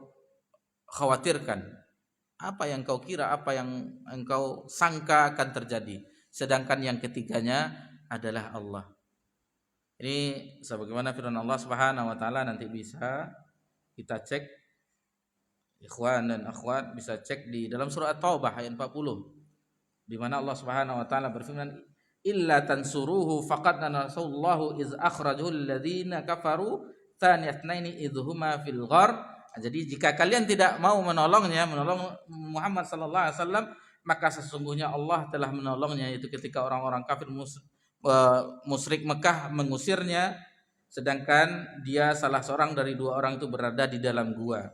khawatirkan, apa yang engkau kira, apa yang engkau sangka akan terjadi, sedangkan yang ketiganya adalah Allah. Ini sebagaimana firman Allah Subhanahu wa taala, nanti bisa kita cek, ikhwan dan akhwat bisa cek di dalam surah At-Taubah ayat 40, di mana Allah Subhanahu wa taala berfirman, illa tansuruhu faqad nasarallahu iz akhrajul ladzina kafaru tsaniyatnaini idhuma fil ghar. Jadi jika kalian tidak mau menolong Muhammad sallallahu alaihi wasallam, maka sesungguhnya Allah telah menolongnya, itu ketika orang-orang kafir musyrik Mekah mengusirnya, sedangkan dia salah seorang dari dua orang itu berada di dalam gua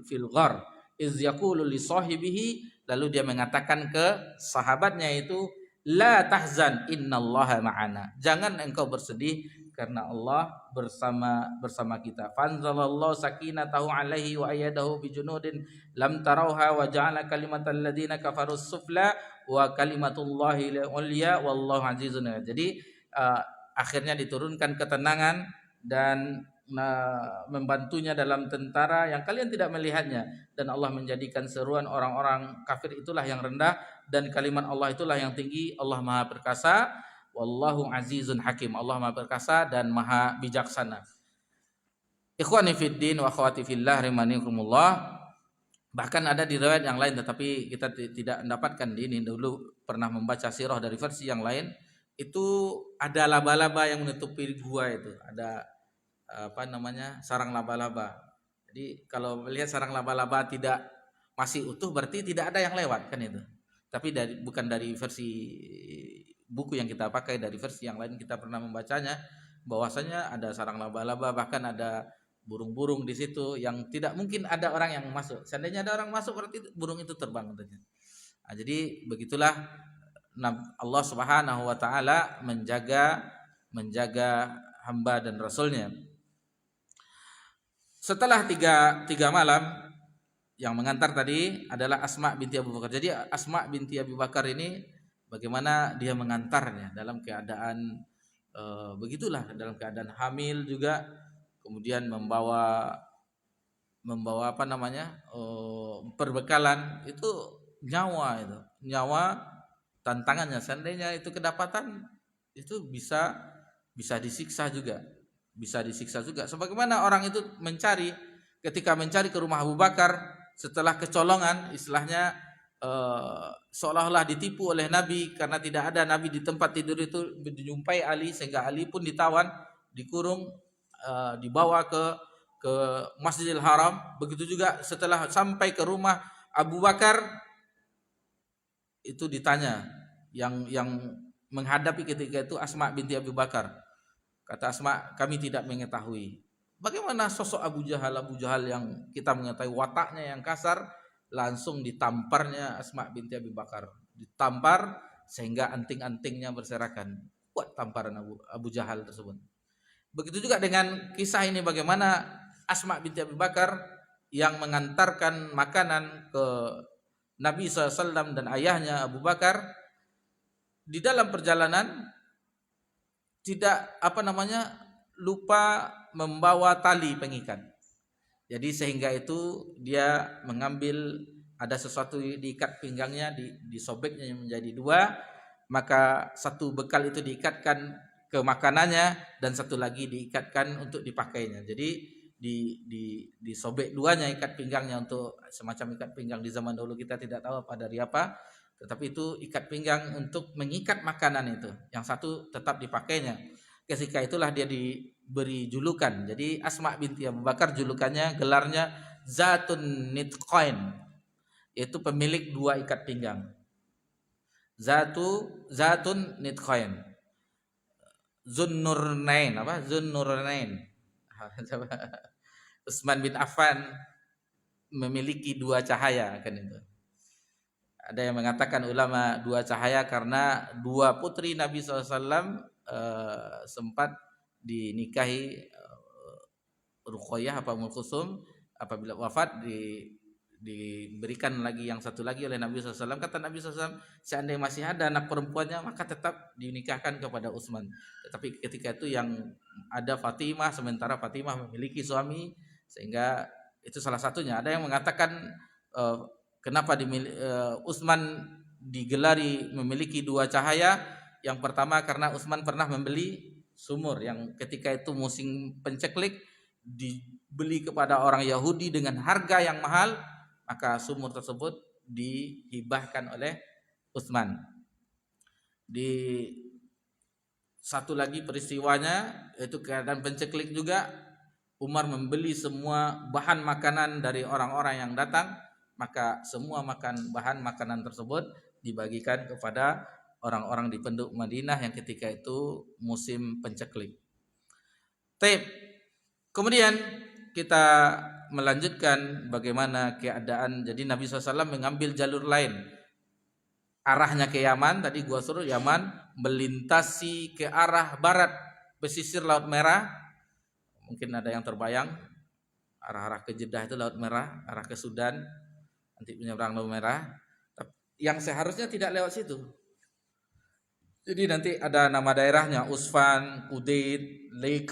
fil ghar iz yaqulu li sahibihi, lalu dia mengatakan ke sahabatnya itu, la tahzan innallaha ma'ana, jangan engkau bersedih karena Allah bersama kita. Fanzalallahu sakinatahu alaihi wa ayyadahu bijunudin lam tarauha wa ja'ala kalimatal ladzina kafarus sufla wa kalimatullahi al-ulya wallahu azizun. Jadi akhirnya diturunkan ketenangan dan membantunya dalam tentara yang kalian tidak melihatnya, dan Allah menjadikan seruan orang-orang kafir itulah yang rendah dan kalimat Allah itulah yang tinggi. Allah Maha Perkasa, wallahu azizun hakim. Allah Maha Perkasa dan Maha Bijaksana. Ikhwani fid din wa akhwati fillah rahimanikumullah. Bahkan ada di riwayat yang lain, tetapi kita tidak mendapatkan di ini. Dulu pernah membaca sirah dari versi yang lain, itu ada laba-laba yang menutupi gua itu. Ada sarang laba-laba. Jadi kalau melihat sarang laba-laba tidak masih utuh, berarti tidak ada yang lewat kan itu. Tapi bukan dari versi buku yang kita pakai, dari versi yang lain kita pernah membacanya bahwasanya ada sarang laba-laba, bahkan ada burung-burung di situ yang tidak mungkin ada orang yang masuk. Seandainya ada orang masuk, berarti burung itu terbang katanya. Nah, jadi begitulah Allah Subhanahu wa taala menjaga hamba dan rasulnya. Setelah tiga malam, yang mengantar tadi adalah Asma binti Abu Bakar. Jadi Asma binti Abu Bakar ini bagaimana dia mengantarnya dalam keadaan begitulah, dalam keadaan hamil juga, kemudian membawa apa namanya, perbekalan itu, nyawa tantangannya. Seandainya itu kedapatan, itu bisa disiksa juga, sebagaimana orang itu ketika mencari ke rumah Abu Bakar setelah kecolongan, istilahnya seolah-olah ditipu oleh Nabi, karena tidak ada Nabi di tempat tidur itu, dijumpai Ali, sehingga Ali pun ditawan, dikurung, dibawa ke Masjidil Haram. Begitu juga setelah sampai ke rumah Abu Bakar, itu ditanya, yang menghadapi ketika itu Asma binti Abu Bakar. Kata Asma, kami tidak mengetahui bagaimana sosok Abu Jahal yang kita mengetahui wataknya yang kasar, langsung ditamparnya Asma binti Abu Bakar, ditampar sehingga anting-antingnya berserakan. Kuat tamparan Abu Jahal tersebut. Begitu juga dengan kisah ini, bagaimana Asma binti Abu Bakar yang mengantarkan makanan ke Nabi SAW dan ayahnya Abu Bakar, di dalam perjalanan tidak lupa membawa tali pengikat. Jadi sehingga itu dia mengambil, ada sesuatu diikat pinggangnya, disobeknya menjadi dua, maka satu bekal itu diikatkan ke makanannya dan satu lagi diikatkan untuk dipakainya. Jadi disobek duanya ikat pinggangnya, untuk semacam ikat pinggang di zaman dulu, kita tidak tahu apa dari apa, tetapi itu ikat pinggang untuk mengikat makanan itu, yang satu tetap dipakainya. Ketika itulah dia diberi julukan. Jadi Asma binti Abu Bakar julukannya, gelarnya Zatun Nitqain, yaitu pemilik dua ikat pinggang. Zatun Nitqain. Zunnurnain, Utsman bin Affan memiliki dua cahaya, kan itu. Ada yang mengatakan ulama dua cahaya karena dua putri Nabi SAW sempat dinikahi Ruqayyah apa Ummul Kulsum, apabila wafat diberikan lagi yang satu lagi oleh Nabi SAW. Kata Nabi SAW, seandainya masih ada anak perempuannya maka tetap dinikahkan kepada Utsman. Tetapi ketika itu yang ada Fatimah, sementara Fatimah memiliki suami, sehingga itu salah satunya. Ada yang mengatakan kenapa Utsman digelari memiliki dua cahaya. Yang pertama karena Utsman pernah membeli sumur yang ketika itu musim penceklik, dibeli kepada orang Yahudi dengan harga yang mahal, maka sumur tersebut dihibahkan oleh Utsman. Di satu lagi peristiwanya, yaitu keadaan penceklik juga, Umar membeli semua bahan makanan dari orang-orang yang datang, maka semua bahan makanan tersebut dibagikan kepada orang-orang di penduduk Madinah yang ketika itu musim penceklik. Kemudian kita melanjutkan bagaimana keadaan. Jadi Nabi SAW mengambil jalur lain, arahnya ke Yaman. Tadi gua suruh Yaman, melintasi ke arah barat pesisir Laut Merah. Mungkin ada yang terbayang, arah-arah ke Jeddah itu Laut Merah, arah ke Sudan nanti menyeberang Laut Merah, yang seharusnya tidak lewat situ. Jadi nanti ada nama daerahnya, Usfan, Udaid, Lake,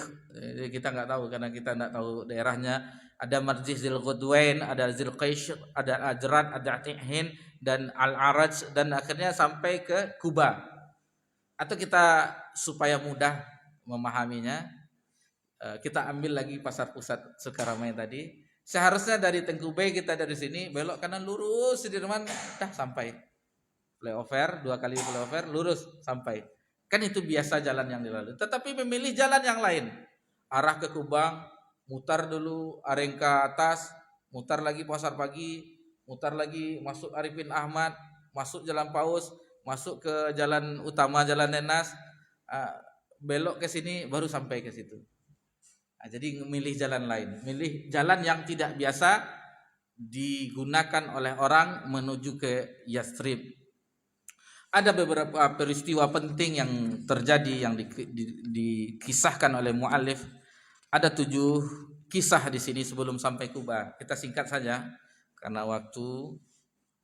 kita nggak tahu karena kita nggak tahu daerahnya. Ada Marjih Zil Ghudwain, ada Zil Qaish, ada Ajrat, ada Atihin dan Al-Araj, dan akhirnya sampai ke Kuba. Atau kita supaya mudah memahaminya, kita ambil lagi pasar pusat Sukaramai tadi. Seharusnya dari Tengku Bay, kita dari sini belok kanan lurus Sudirman, dah sampai flyover, 2 kali flyover lurus sampai. Kan itu biasa jalan yang dilalui. Tetapi memilih jalan yang lain, arah ke Kubang, mutar dulu Arengka atas, mutar lagi Pasar Pagi, mutar lagi masuk Arifin Ahmad, masuk Jalan Paus, masuk ke jalan utama Jalan Nenas, belok ke sini baru sampai ke situ. Jadi milih jalan lain, milih jalan yang tidak biasa digunakan oleh orang menuju ke Yathrib. Ada beberapa peristiwa penting yang terjadi yang dikisahkan oleh mu'allif. Ada 7 kisah di sini sebelum sampai Kuba. Kita singkat saja karena waktu.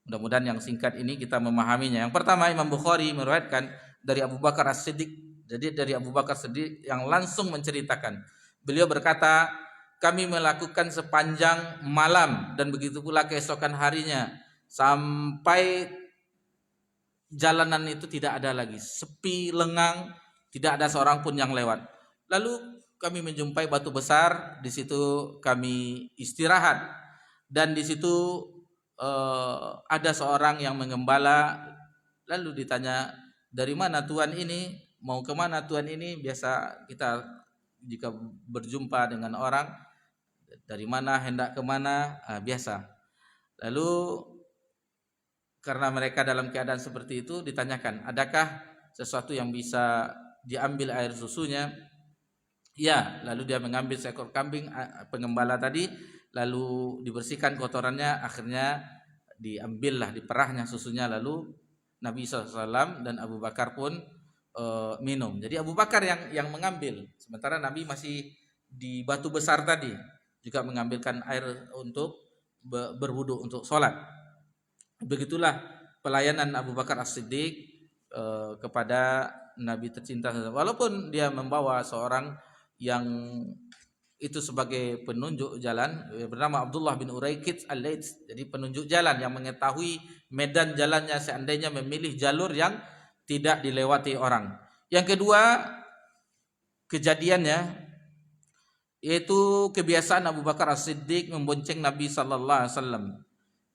Mudah-mudahan yang singkat ini kita memahaminya. Yang pertama, Imam Bukhari meriwayatkan dari Abu Bakar As-Siddiq. Jadi dari Abu Bakar As-Siddiq yang langsung menceritakan. Beliau berkata, kami melakukan sepanjang malam dan begitu pula keesokan harinya sampai jalanan itu tidak ada lagi, sepi, lengang, tidak ada seorang pun yang lewat. Lalu kami menjumpai batu besar, di situ kami istirahat dan di situ ada seorang yang mengembala. Lalu ditanya, dari mana Tuhan ini, mau kemana Tuhan ini? Biasa kita jika berjumpa dengan orang, dari mana, hendak kemana, biasa. Lalu karena mereka dalam keadaan seperti itu ditanyakan, adakah sesuatu yang bisa diambil air susunya? Ya, lalu dia mengambil seekor kambing pengembala tadi, lalu dibersihkan kotorannya, akhirnya diambillah, diperahnya susunya, lalu Nabi SAW dan Abu Bakar pun minum. Jadi Abu Bakar yang mengambil, sementara Nabi masih di batu besar tadi, juga mengambilkan air untuk berwudu untuk sholat. Begitulah pelayanan Abu Bakar As-Siddiq kepada Nabi tercinta, walaupun dia membawa seorang yang itu sebagai penunjuk jalan bernama Abdullah bin Uraikid Al-Laits. Jadi penunjuk jalan yang mengetahui medan jalannya seandainya memilih jalur yang tidak dilewati orang. Yang kedua, kejadiannya yaitu kebiasaan Abu Bakar As-Siddiq membonceng Nabi sallallahu alaihi wasallam.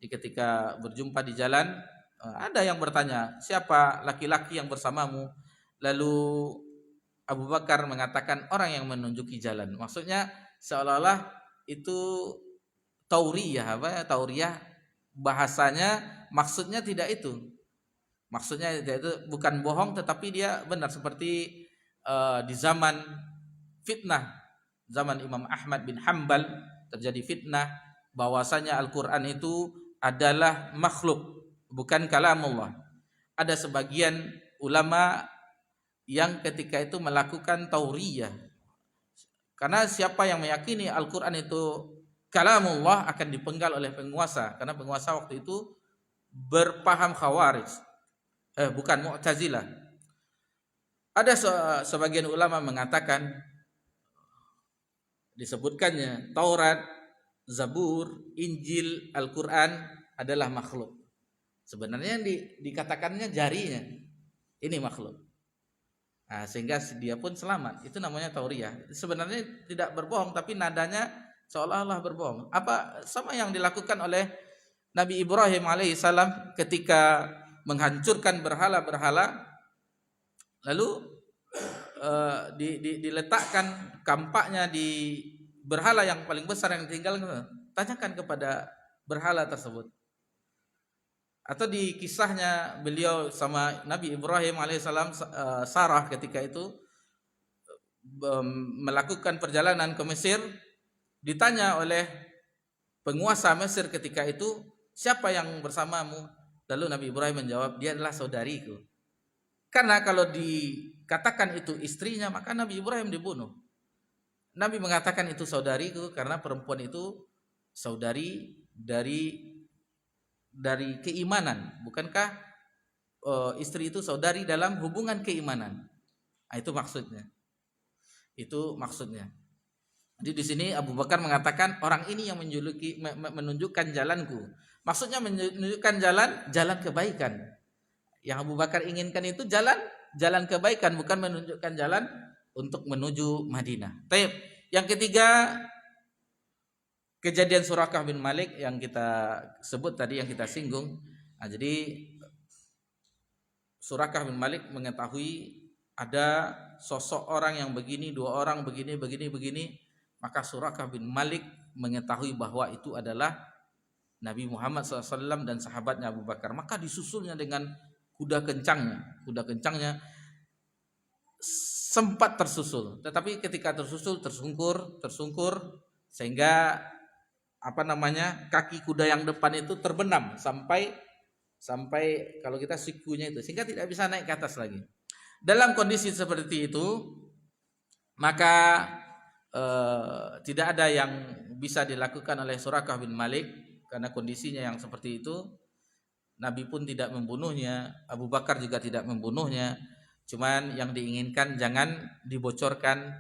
Ketika berjumpa di jalan, ada yang bertanya, siapa laki-laki yang bersamamu? Lalu Abu Bakar mengatakan, orang yang menunjuki jalan. Maksudnya seolah-olah itu tauriyah, tauriyah bahasanya, maksudnya tidak itu. Maksudnya itu bukan bohong, tetapi dia benar. Seperti di zaman fitnah, zaman Imam Ahmad bin Hanbal terjadi fitnah bahwasanya Al-Quran itu adalah makhluk, bukan kalamullah. Ada sebagian ulama yang ketika itu melakukan tauriyah, karena siapa yang meyakini Al-Quran itu kalamullah akan dipenggal oleh penguasa, karena penguasa waktu itu berpaham Khawarij, bukan Mu'tazilah. Ada sebagian ulama mengatakan, disebutkannya Taurat, Zabur, Injil, Al-Quran adalah makhluk. Sebenarnya yang dikatakannya jarinya ini makhluk. Nah, sehingga dia pun selamat. Itu namanya tauriyah. Sebenarnya tidak berbohong, tapi nadanya seolah-olah berbohong. Apa sama yang dilakukan oleh Nabi Ibrahim alaihissalam ketika menghancurkan berhala-berhala, lalu diletakkan kampaknya di berhala yang paling besar yang tinggal. Tanyakan kepada berhala tersebut. Atau di kisahnya beliau sama Nabi Ibrahim alaihissalam, Sarah ketika itu melakukan perjalanan ke Mesir, ditanya oleh penguasa Mesir ketika itu, siapa yang bersamamu? Lalu Nabi Ibrahim menjawab, dia adalah saudariku. Karena kalau dikatakan itu istrinya, maka Nabi Ibrahim dibunuh. Nabi mengatakan itu saudariku karena perempuan itu saudari dari keimanan. Bukankah istri itu saudari dalam hubungan keimanan? Nah, itu maksudnya. Jadi di sini Abu Bakar mengatakan, orang ini yang menunjukkan jalanku. Maksudnya menunjukkan jalan kebaikan. Yang Abu Bakar inginkan itu jalan kebaikan, bukan menunjukkan jalan untuk menuju Madinah. Baik. Yang ketiga, kejadian Surakah bin Malik yang kita sebut tadi, yang kita singgung. Nah, jadi Surakah bin Malik mengetahui ada sosok orang yang begini, dua orang begini, maka Surakah bin Malik mengetahui bahwa itu adalah Nabi Muhammad SAW dan sahabatnya Abu Bakar. Maka disusulnya dengan kuda kencangnya sempat tersusul, tetapi ketika tersusul tersungkur sehingga kaki kuda yang depan itu terbenam sampai kalau kita sikunya itu, sehingga tidak bisa naik ke atas lagi. Dalam kondisi seperti itu, maka tidak ada yang bisa dilakukan oleh Suraqah bin Malik karena kondisinya yang seperti itu. Nabi pun tidak membunuhnya, Abu Bakar juga tidak membunuhnya. Cuman yang diinginkan jangan dibocorkan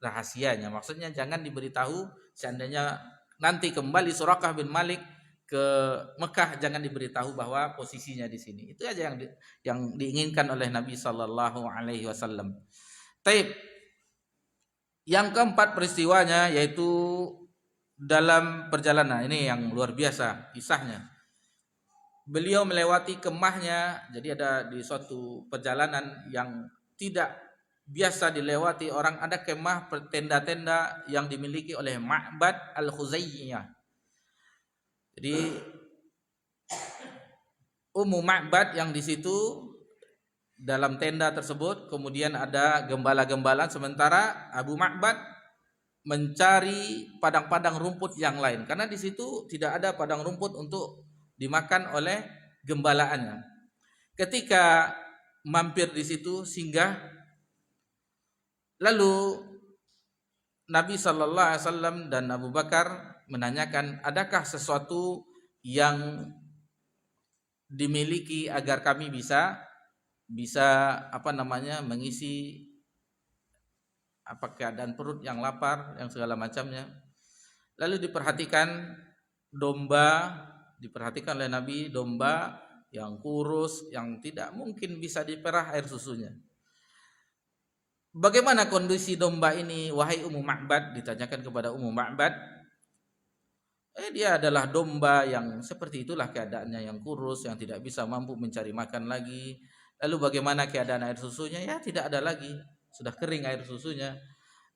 rahasianya. Maksudnya jangan diberitahu seandainya nanti kembali Suraqah bin Malik ke Mekah, jangan diberitahu bahwa posisinya di sini. Itu aja yang diinginkan oleh Nabi sallallahu alaihi wasallam. Taib. Yang keempat peristiwanya yaitu dalam perjalanan. Ini yang luar biasa kisahnya. Beliau melewati kemahnya, jadi ada di suatu perjalanan yang tidak biasa dilewati orang, ada kemah tenda-tenda yang dimiliki oleh Ma'bad Al-Khuzayyah. Jadi Ummu Ma'bad yang di situ dalam tenda tersebut, kemudian ada gembala-gembala, sementara Abu Ma'bad mencari padang-padang rumput yang lain karena di situ tidak ada padang rumput untuk dimakan oleh gembalaannya. Ketika mampir di situ singgah, lalu Nabi sallallahu alaihi wasallam dan Abu Bakar menanyakan, adakah sesuatu yang dimiliki agar kami bisa mengisi keadaan perut yang lapar, yang segala macamnya. Lalu diperhatikan oleh Nabi, domba yang kurus, yang tidak mungkin bisa diperah air susunya. Bagaimana kondisi domba ini, wahai Ummu Ma'bad? Ditanyakan kepada Ummu Ma'bad. Dia adalah domba yang seperti itulah keadaannya, yang kurus, yang tidak bisa mampu mencari makan lagi. Lalu bagaimana keadaan air susunya? Ya tidak ada lagi, sudah kering air susunya.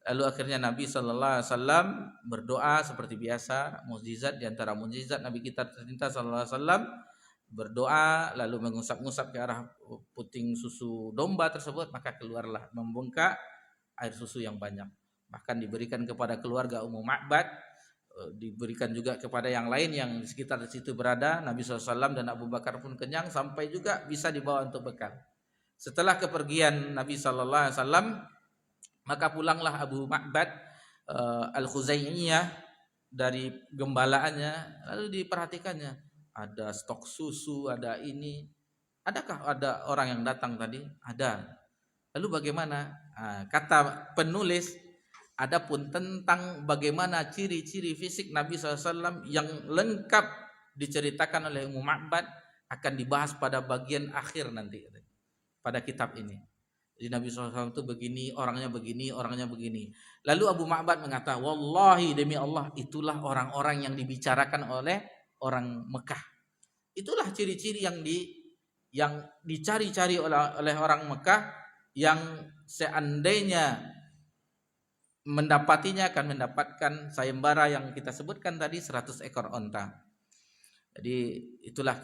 Lalu akhirnya Nabi sallallahu alaihi wasallam berdoa seperti biasa, mukjizat di antara mukjizat Nabi kita tercinta sallallahu alaihi wasallam, berdoa lalu mengusap-ngusap ke arah puting susu domba tersebut, maka keluarlah membengkak air susu yang banyak. Bahkan diberikan kepada keluarga Ummu Ma'bad, diberikan juga kepada yang lain yang di sekitar situ berada. Nabi SAW dan Abu Bakar pun kenyang sampai juga bisa dibawa untuk bekal. Setelah kepergian Nabi SAW, maka pulanglah Abu Ma'bad Al-Khuzayyah dari gembalaannya. Lalu diperhatikannya, ada stok susu, ada ini. Adakah ada orang yang datang tadi? Ada. Lalu bagaimana? Kata penulis, adapun tentang bagaimana ciri-ciri fisik Nabi SAW yang lengkap diceritakan oleh Ummu Ma'bad akan dibahas pada bagian akhir nanti pada kitab ini. Jadi Nabi SAW itu begini, orangnya begini, orangnya begini. Lalu Abu Ma'bad mengatakan, wallahi demi Allah, itulah orang-orang yang dibicarakan oleh orang Mekah. Itulah ciri-ciri yang dicari-cari oleh orang Mekah, yang seandainya mendapatinya akan mendapatkan sayembara yang kita sebutkan tadi, 100 ekor onta. Jadi itulah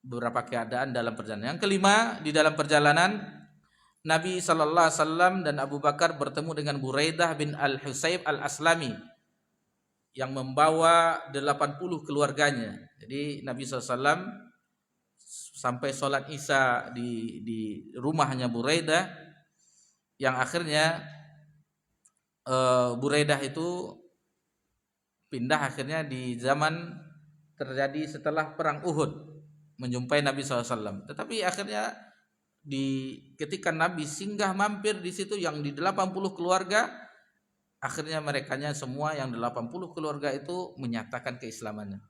beberapa keadaan dalam perjalanan. Yang kelima, di dalam perjalanan Nabi sallallahu alaihi wasallam dan Abu Bakar bertemu dengan Buraidah bin Al-Husayb Al-Aslami yang membawa 80 keluarganya. Jadi Nabi SAW sampai sholat Isya di rumahnya Buraidah, yang akhirnya Buraidah itu pindah akhirnya di zaman terjadi setelah perang Uhud, menjumpai Nabi SAW. Tetapi akhirnya ketika Nabi singgah mampir di situ yang di 80 keluarga, akhirnya merekanya semua yang 80 keluarga itu menyatakan keislamannya.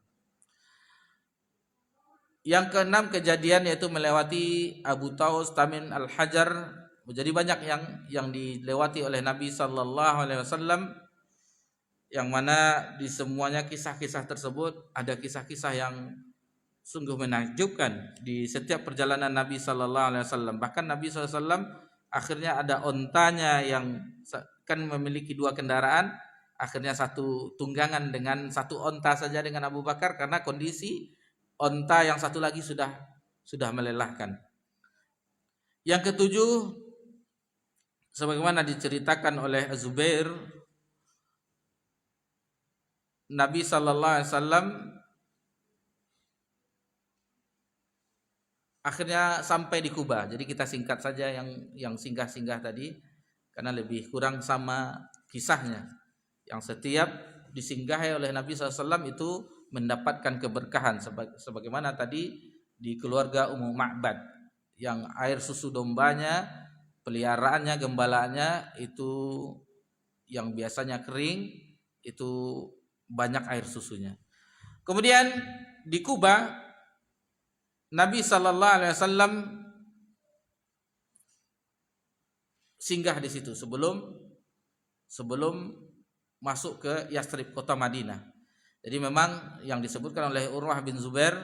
Yang keenam kejadian yaitu melewati Abu Taus Tamim Al-Hajar. Jadi banyak yang dilewati oleh Nabi sallallahu alaihi wasallam, yang mana di semuanya kisah-kisah tersebut ada kisah-kisah yang sungguh menakjubkan di setiap perjalanan Nabi sallallahu alaihi wasallam. Bahkan Nabi sallallahu alaihi wasallam akhirnya ada ontanya yang kan memiliki 2 kendaraan, akhirnya satu tunggangan dengan satu onta saja dengan Abu Bakar karena kondisi onta yang satu lagi sudah melelahkan. Yang ketujuh, sebagaimana diceritakan oleh Az-Zubair, Nabi sallallahu alaihi wasallam akhirnya sampai di Kuba. Jadi kita singkat saja yang singgah-singgah tadi karena lebih kurang sama kisahnya, yang setiap disinggahi oleh Nabi SAW itu mendapatkan keberkahan, sebagaimana tadi di keluarga Ummu Ma'bad yang air susu dombanya, peliharaannya, gembalaannya itu yang biasanya kering itu banyak air susunya. Kemudian di Kuba Nabi SAW singgah di situ sebelum masuk ke Yastrib, kota Madinah. Jadi memang yang disebutkan oleh Urwah bin Zubair,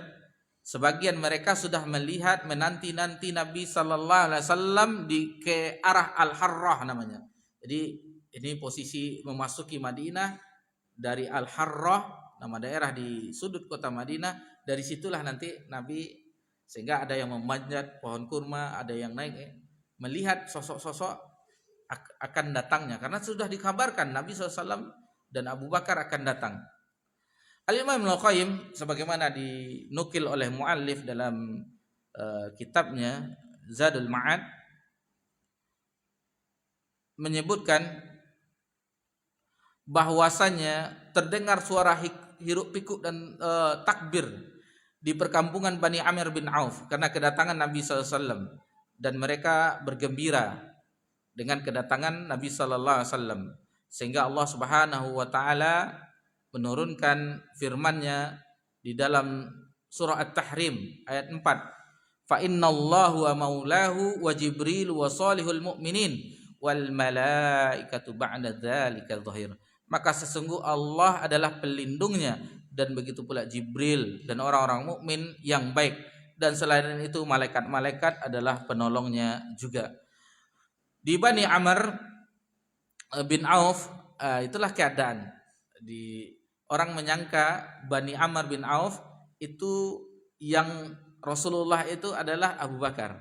sebagian mereka sudah melihat menanti-nanti Nabi sallallahu alaihi wasallam di ke arah Al-Harrah namanya. Jadi ini posisi memasuki Madinah dari Al-Harrah, nama daerah di sudut kota Madinah. Dari situlah nanti Nabi, sehingga ada yang memanjat pohon kurma, ada yang naik melihat sosok-sosok akan datangnya, karena sudah dikabarkan Nabi SAW dan Abu Bakar akan datang. Al-Imam Ibnu Qayyim sebagaimana dinukil oleh muallif dalam kitabnya Zadul Ma'ad menyebutkan bahwasanya terdengar suara hiruk pikuk dan takbir di perkampungan Bani Amir bin Auf karena kedatangan Nabi SAW, dan mereka bergembira dengan kedatangan Nabi sallallahu alaihi wasallam, sehingga Allah Subhanahu wa taala menurunkan firman-Nya di dalam surah At-Tahrim ayat 4. Fa innallahu wa maulahu wa Jibril wa salihul mu'minin wal malaikatu ba'da dzalika dzahir. Maka sesungguh Allah adalah pelindungnya, dan begitu pula Jibril dan orang-orang mukmin yang baik, dan selain itu malaikat-malaikat adalah penolongnya juga. Di Bani Amr bin Auf itulah keadaan. Orang menyangka Bani Amr bin Auf itu yang Rasulullah itu adalah Abu Bakar,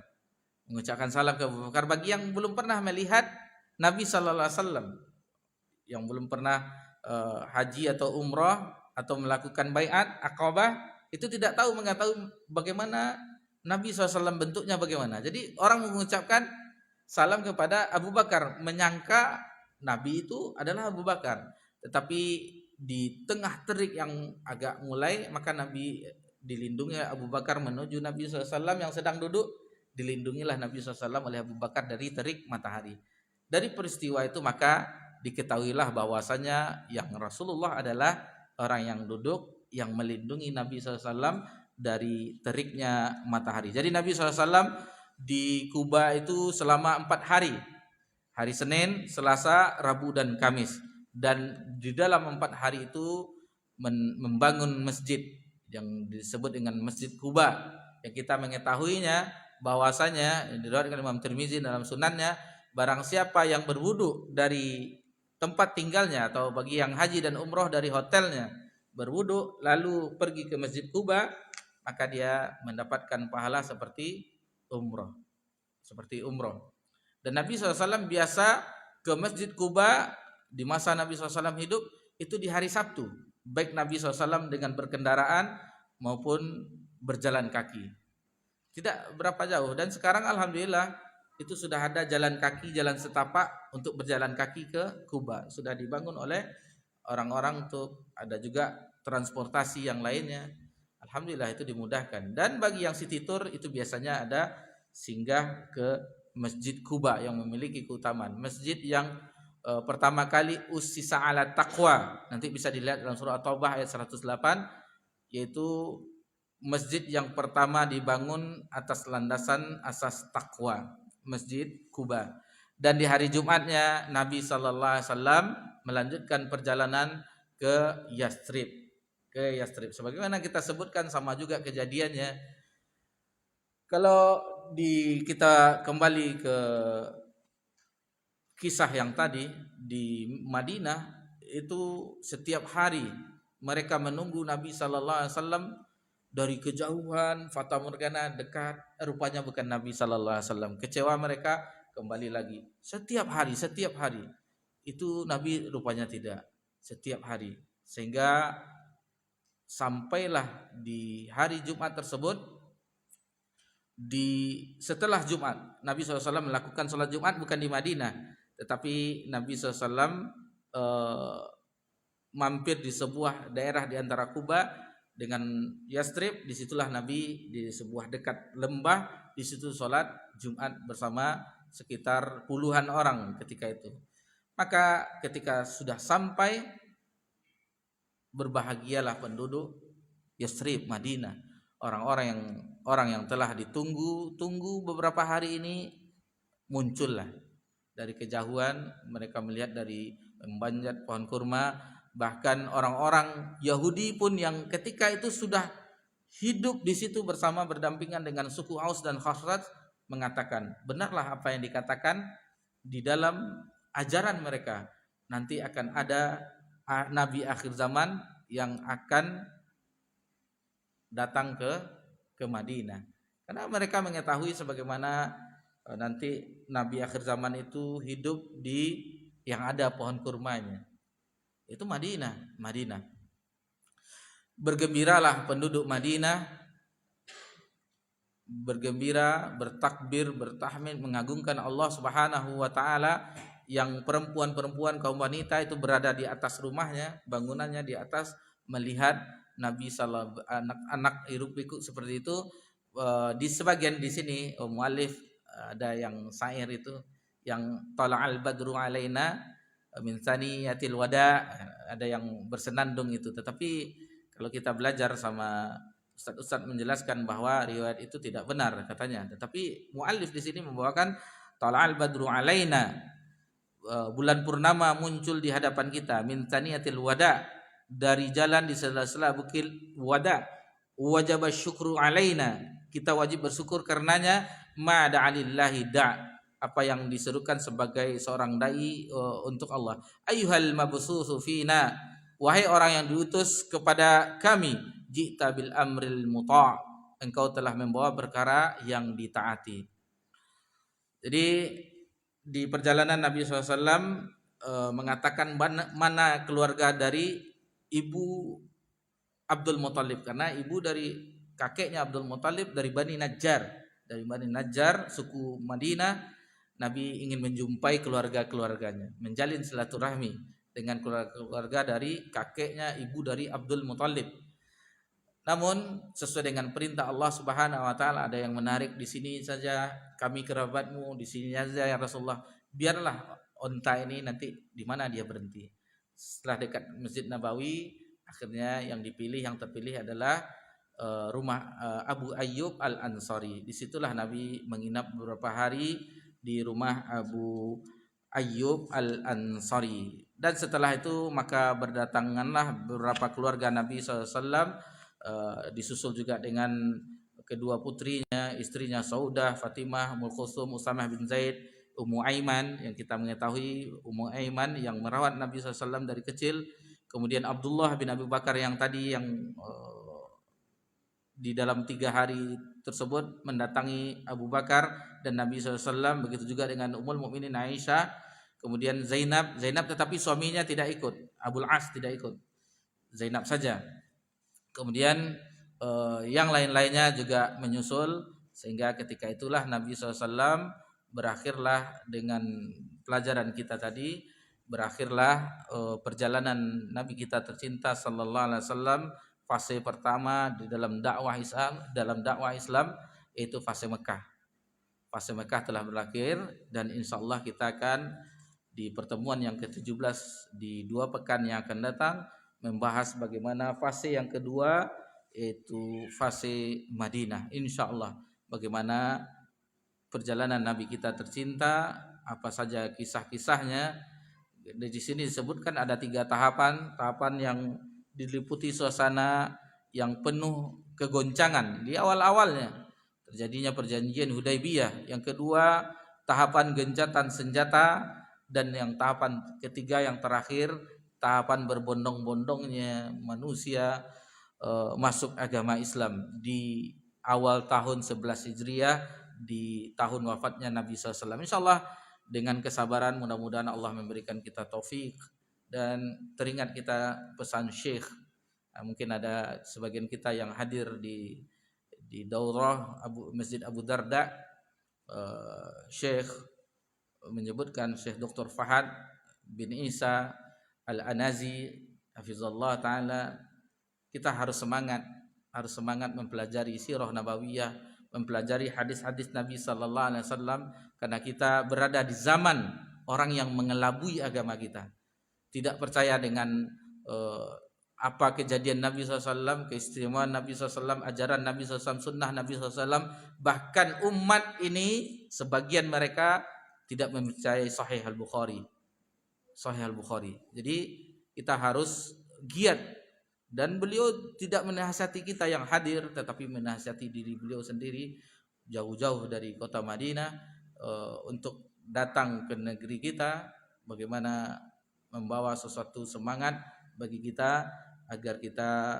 mengucapkan salam ke Abu Bakar. Bagi yang belum pernah melihat Nabi sallallahu alaihi wasallam, yang belum pernah haji atau umrah atau melakukan baiat Aqabah, itu tidak tahu mengetahui bagaimana Nabi SAW bentuknya bagaimana. Jadi orang mengucapkan salam kepada Abu Bakar, menyangka Nabi itu adalah Abu Bakar. Tetapi di tengah terik yang agak mulai, maka Nabi dilindungi Abu Bakar menuju Nabi SAW yang sedang duduk. Dilindungilah Nabi SAW oleh Abu Bakar dari terik matahari. Dari peristiwa itu maka diketahuilah bahwasanya yang Rasulullah adalah orang yang duduk yang melindungi Nabi SAW dari teriknya matahari. Jadi Nabi SAW di Kuba itu selama 4 hari. Hari Senin, Selasa, Rabu dan Kamis. Dan di dalam 4 hari itu membangun masjid yang disebut dengan Masjid Kuba. Yang kita mengetahuinya bahwasanya diriwayatkan Imam Tirmizi dalam sunannya, barang siapa yang berwudu dari tempat tinggalnya, atau bagi yang haji dan umroh dari hotelnya berwudu lalu pergi ke Masjid Kuba, maka dia mendapatkan pahala seperti umroh. Dan Nabi SAW biasa ke Masjid Kuba di masa Nabi SAW hidup itu di hari Sabtu, baik Nabi SAW dengan berkendaraan maupun berjalan kaki, tidak berapa jauh. Dan sekarang alhamdulillah itu sudah ada jalan kaki, jalan setapak untuk berjalan kaki ke Kuba, sudah dibangun oleh orang-orang, untuk ada juga transportasi yang lainnya. Alhamdulillah itu dimudahkan. Dan bagi yang city tour itu biasanya ada singgah ke Masjid Kuba yang memiliki keutamaan. Masjid yang pertama kali ussisa ala taqwa, nanti bisa dilihat dalam surah At-Taubah ayat 108, yaitu masjid yang pertama dibangun atas landasan asas takwa, Masjid Kuba. Dan di hari Jumatnya Nabi sallallahu alaihi wasallam melanjutkan perjalanan ke Yastrib. Sebagaimana kita sebutkan, sama juga kejadiannya. Kalau kita kembali ke kisah yang tadi di Madinah, itu setiap hari mereka menunggu Nabi sallallahu alaihi wasallam dari kejauhan, fata morgana dekat, rupanya bukan Nabi sallallahu alaihi wasallam. Kecewa mereka, kembali lagi. Setiap hari itu Nabi rupanya tidak. Setiap hari. Sehingga sampailah di hari Jumat tersebut, setelah Jumat Nabi SAW melakukan sholat Jumat bukan di Madinah, tetapi Nabi SAW eh, mampir di sebuah daerah di antara Kuba dengan Yastrib. Disitulah Nabi di sebuah dekat lembah, di situ sholat Jumat bersama sekitar puluhan orang ketika itu. Maka ketika sudah sampai, berbahagialah penduduk Yastrib, Madinah. Orang yang telah ditunggu beberapa hari ini muncullah dari kejauhan. Mereka melihat dari memanjat pohon kurma. Bahkan orang-orang Yahudi pun yang ketika itu sudah hidup di situ bersama berdampingan dengan suku Aus dan Khazraj mengatakan, benarlah apa yang dikatakan di dalam ajaran mereka. Nanti akan ada nabi akhir zaman yang akan datang ke Madinah. Karena mereka mengetahui sebagaimana nanti nabi akhir zaman itu hidup di yang ada pohon kurmanya. Itu Madinah. Bergembiralah penduduk Madinah, bergembira, bertakbir, bertahmid, mengagungkan Allah Subhanahu wa taala. Yang perempuan-perempuan, kaum wanita itu berada di atas rumahnya, bangunannya di atas, melihat Nabi sallallahu anak-anak hiruk-pikuk seperti itu. Di sebagian di sini muallif ada yang syair itu yang tala'al badru alaina min saniyatil wada, ada yang bersenandung itu. Tetapi kalau kita belajar sama ustaz-ustaz menjelaskan bahwa riwayat itu tidak benar katanya. Tetapi muallif di sini membawakan tala'al badru alaina, bulan purnama muncul di hadapan kita, min saniyatil wada, dari jalan di sela-sela bukit wada, wajib syukru alaina, kita wajib bersyukur karenanya, ma'ada alillahi da', apa yang diserukan sebagai seorang dai untuk Allah. Ayyuhal mabsusu fina, wahai orang yang diutus kepada kami, ji'ta bil amril muta', engkau telah membawa perkara yang ditaati. Jadi di perjalanan Nabi SAW mengatakan mana keluarga dari ibu Abdul Muthalib, karena ibu dari kakeknya Abdul Muthalib dari Bani Najjar, suku Madinah. Nabi ingin menjumpai keluarga-keluarganya, menjalin silaturahmi dengan keluarga dari kakeknya ibu dari Abdul Muthalib. Namun sesuai dengan perintah Allah Subhanahu wa taala, ada yang menarik, di sini saja kami kerabatmu, di sini saja ya Rasulullah. Biarlah onta ini nanti di mana dia berhenti. Setelah dekat Masjid Nabawi, akhirnya yang terpilih adalah rumah Abu Ayyub Al-Ansari. Disitulah Nabi menginap beberapa hari di rumah Abu Ayyub Al-Ansari. Dan setelah itu maka berdatanganlah beberapa keluarga Nabi SAW, disusul juga dengan kedua putrinya, istrinya Saudah, Fatimah, Ummul Kulsum, Usamah bin Zaid, Ummu Aiman, yang kita mengetahui Ummu Aiman yang merawat Nabi SAW dari kecil. Kemudian Abdullah bin Abi Bakar yang tadi yang di dalam 3 hari tersebut mendatangi Abu Bakar dan Nabi SAW. Begitu juga dengan Ummul Mukminin Aisyah. Kemudian Zainab tetapi suaminya tidak ikut, Abul As tidak ikut, Zainab saja. Kemudian yang lain-lainnya juga menyusul, sehingga ketika itulah Nabi SAW berakhirlah dengan pelajaran kita tadi, berakhirlah perjalanan Nabi kita tercinta sallallahu alaihi wasallam. Fase pertama di dalam dakwah Islam yaitu fase Mekah. Fase Mekah telah berakhir dan insyaallah kita akan di pertemuan yang ke-17 di 2 pekan yang akan datang membahas bagaimana fase yang kedua, yaitu fase Madinah. Insyaallah bagaimana perjalanan Nabi kita tercinta, apa saja kisah-kisahnya. Di sini disebutkan ada 3 tahapan yang diliputi suasana yang penuh kegoncangan di awal-awalnya. Terjadinya perjanjian Hudaybiyah. Yang kedua, tahapan gencatan senjata, dan yang tahapan ketiga yang terakhir, tahapan berbondong-bondongnya manusia masuk agama Islam di awal tahun 11 Hijriah, di tahun wafatnya Nabi SAW. Insyaallah dengan kesabaran mudah-mudahan Allah memberikan kita taufik dan teringat kita pesan Syekh. Mungkin ada sebagian kita yang hadir di daurah Masjid Abu Darda. Syekh menyebutkan, Syekh Dr. Fahad bin Isa Al-Anazi hafizallah taala, kita harus semangat mempelajari sirah nabawiyah, mempelajari hadis-hadis Nabi sallallahu alaihi wasallam, karena kita berada di zaman orang yang mengelabui agama kita, tidak percaya dengan apa kejadian Nabi SAW, keistimewaan Nabi SAW, ajaran Nabi SAW, sunnah Nabi SAW. Bahkan umat ini sebagian mereka tidak mempercayai Sahih Al-Bukhari. Jadi kita harus giat, dan beliau tidak menasihati kita yang hadir, tetapi menasihati diri beliau sendiri jauh-jauh dari kota Madinah untuk datang ke negeri kita, bagaimana membawa sesuatu semangat bagi kita agar kita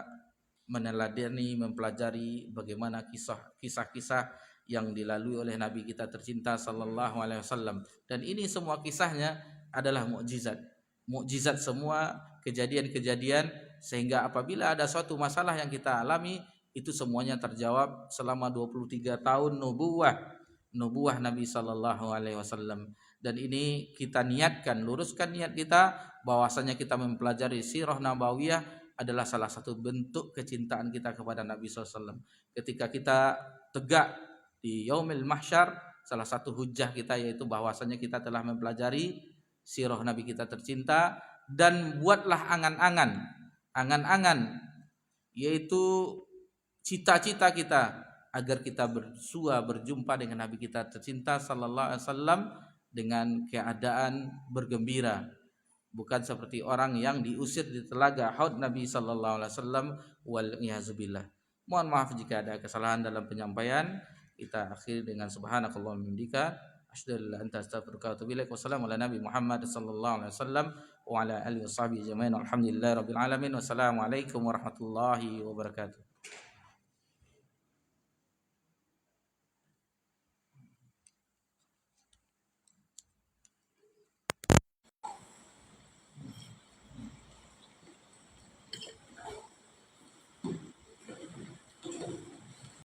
meneladani, mempelajari bagaimana kisah-kisah yang dilalui oleh Nabi kita tercinta sallallahu alaihi wasallam. Dan ini semua kisahnya adalah mukjizat semua kejadian-kejadian, sehingga apabila ada suatu masalah yang kita alami, itu semuanya terjawab selama 23 tahun nubuah Nabi sallallahu alaihi wasallam. Dan ini kita niatkan, luruskan niat kita bahwasanya kita mempelajari sirah nabawiyah adalah salah satu bentuk kecintaan kita kepada Nabi SAW. Ketika kita tegak di yaumil mahsyar, salah satu hujjah kita yaitu bahwasanya kita telah mempelajari sirah Nabi kita tercinta. Dan buatlah angan-angan yaitu cita-cita kita agar kita berjumpa dengan Nabi kita tercinta sallallahu alaihi wasallam dengan keadaan bergembira, bukan seperti orang yang diusir di telaga haud Nabi sallallahu alaihi wasallam, wal iazubillah. Mohon maaf jika ada kesalahan dalam penyampaian. Kita akhiri dengan subhanakallahumma wa bihamdika asyhadu an la ilaha illa anta astaghfiruka wa atubu ilaik. Wassalamu ala nabi Muhammad sallallahu alaihi wasallam wa ala alihi washabihi ajmain. Alhamdulillahirabbil alamin. Wassalamu alaikum warahmatullahi wabarakatuh.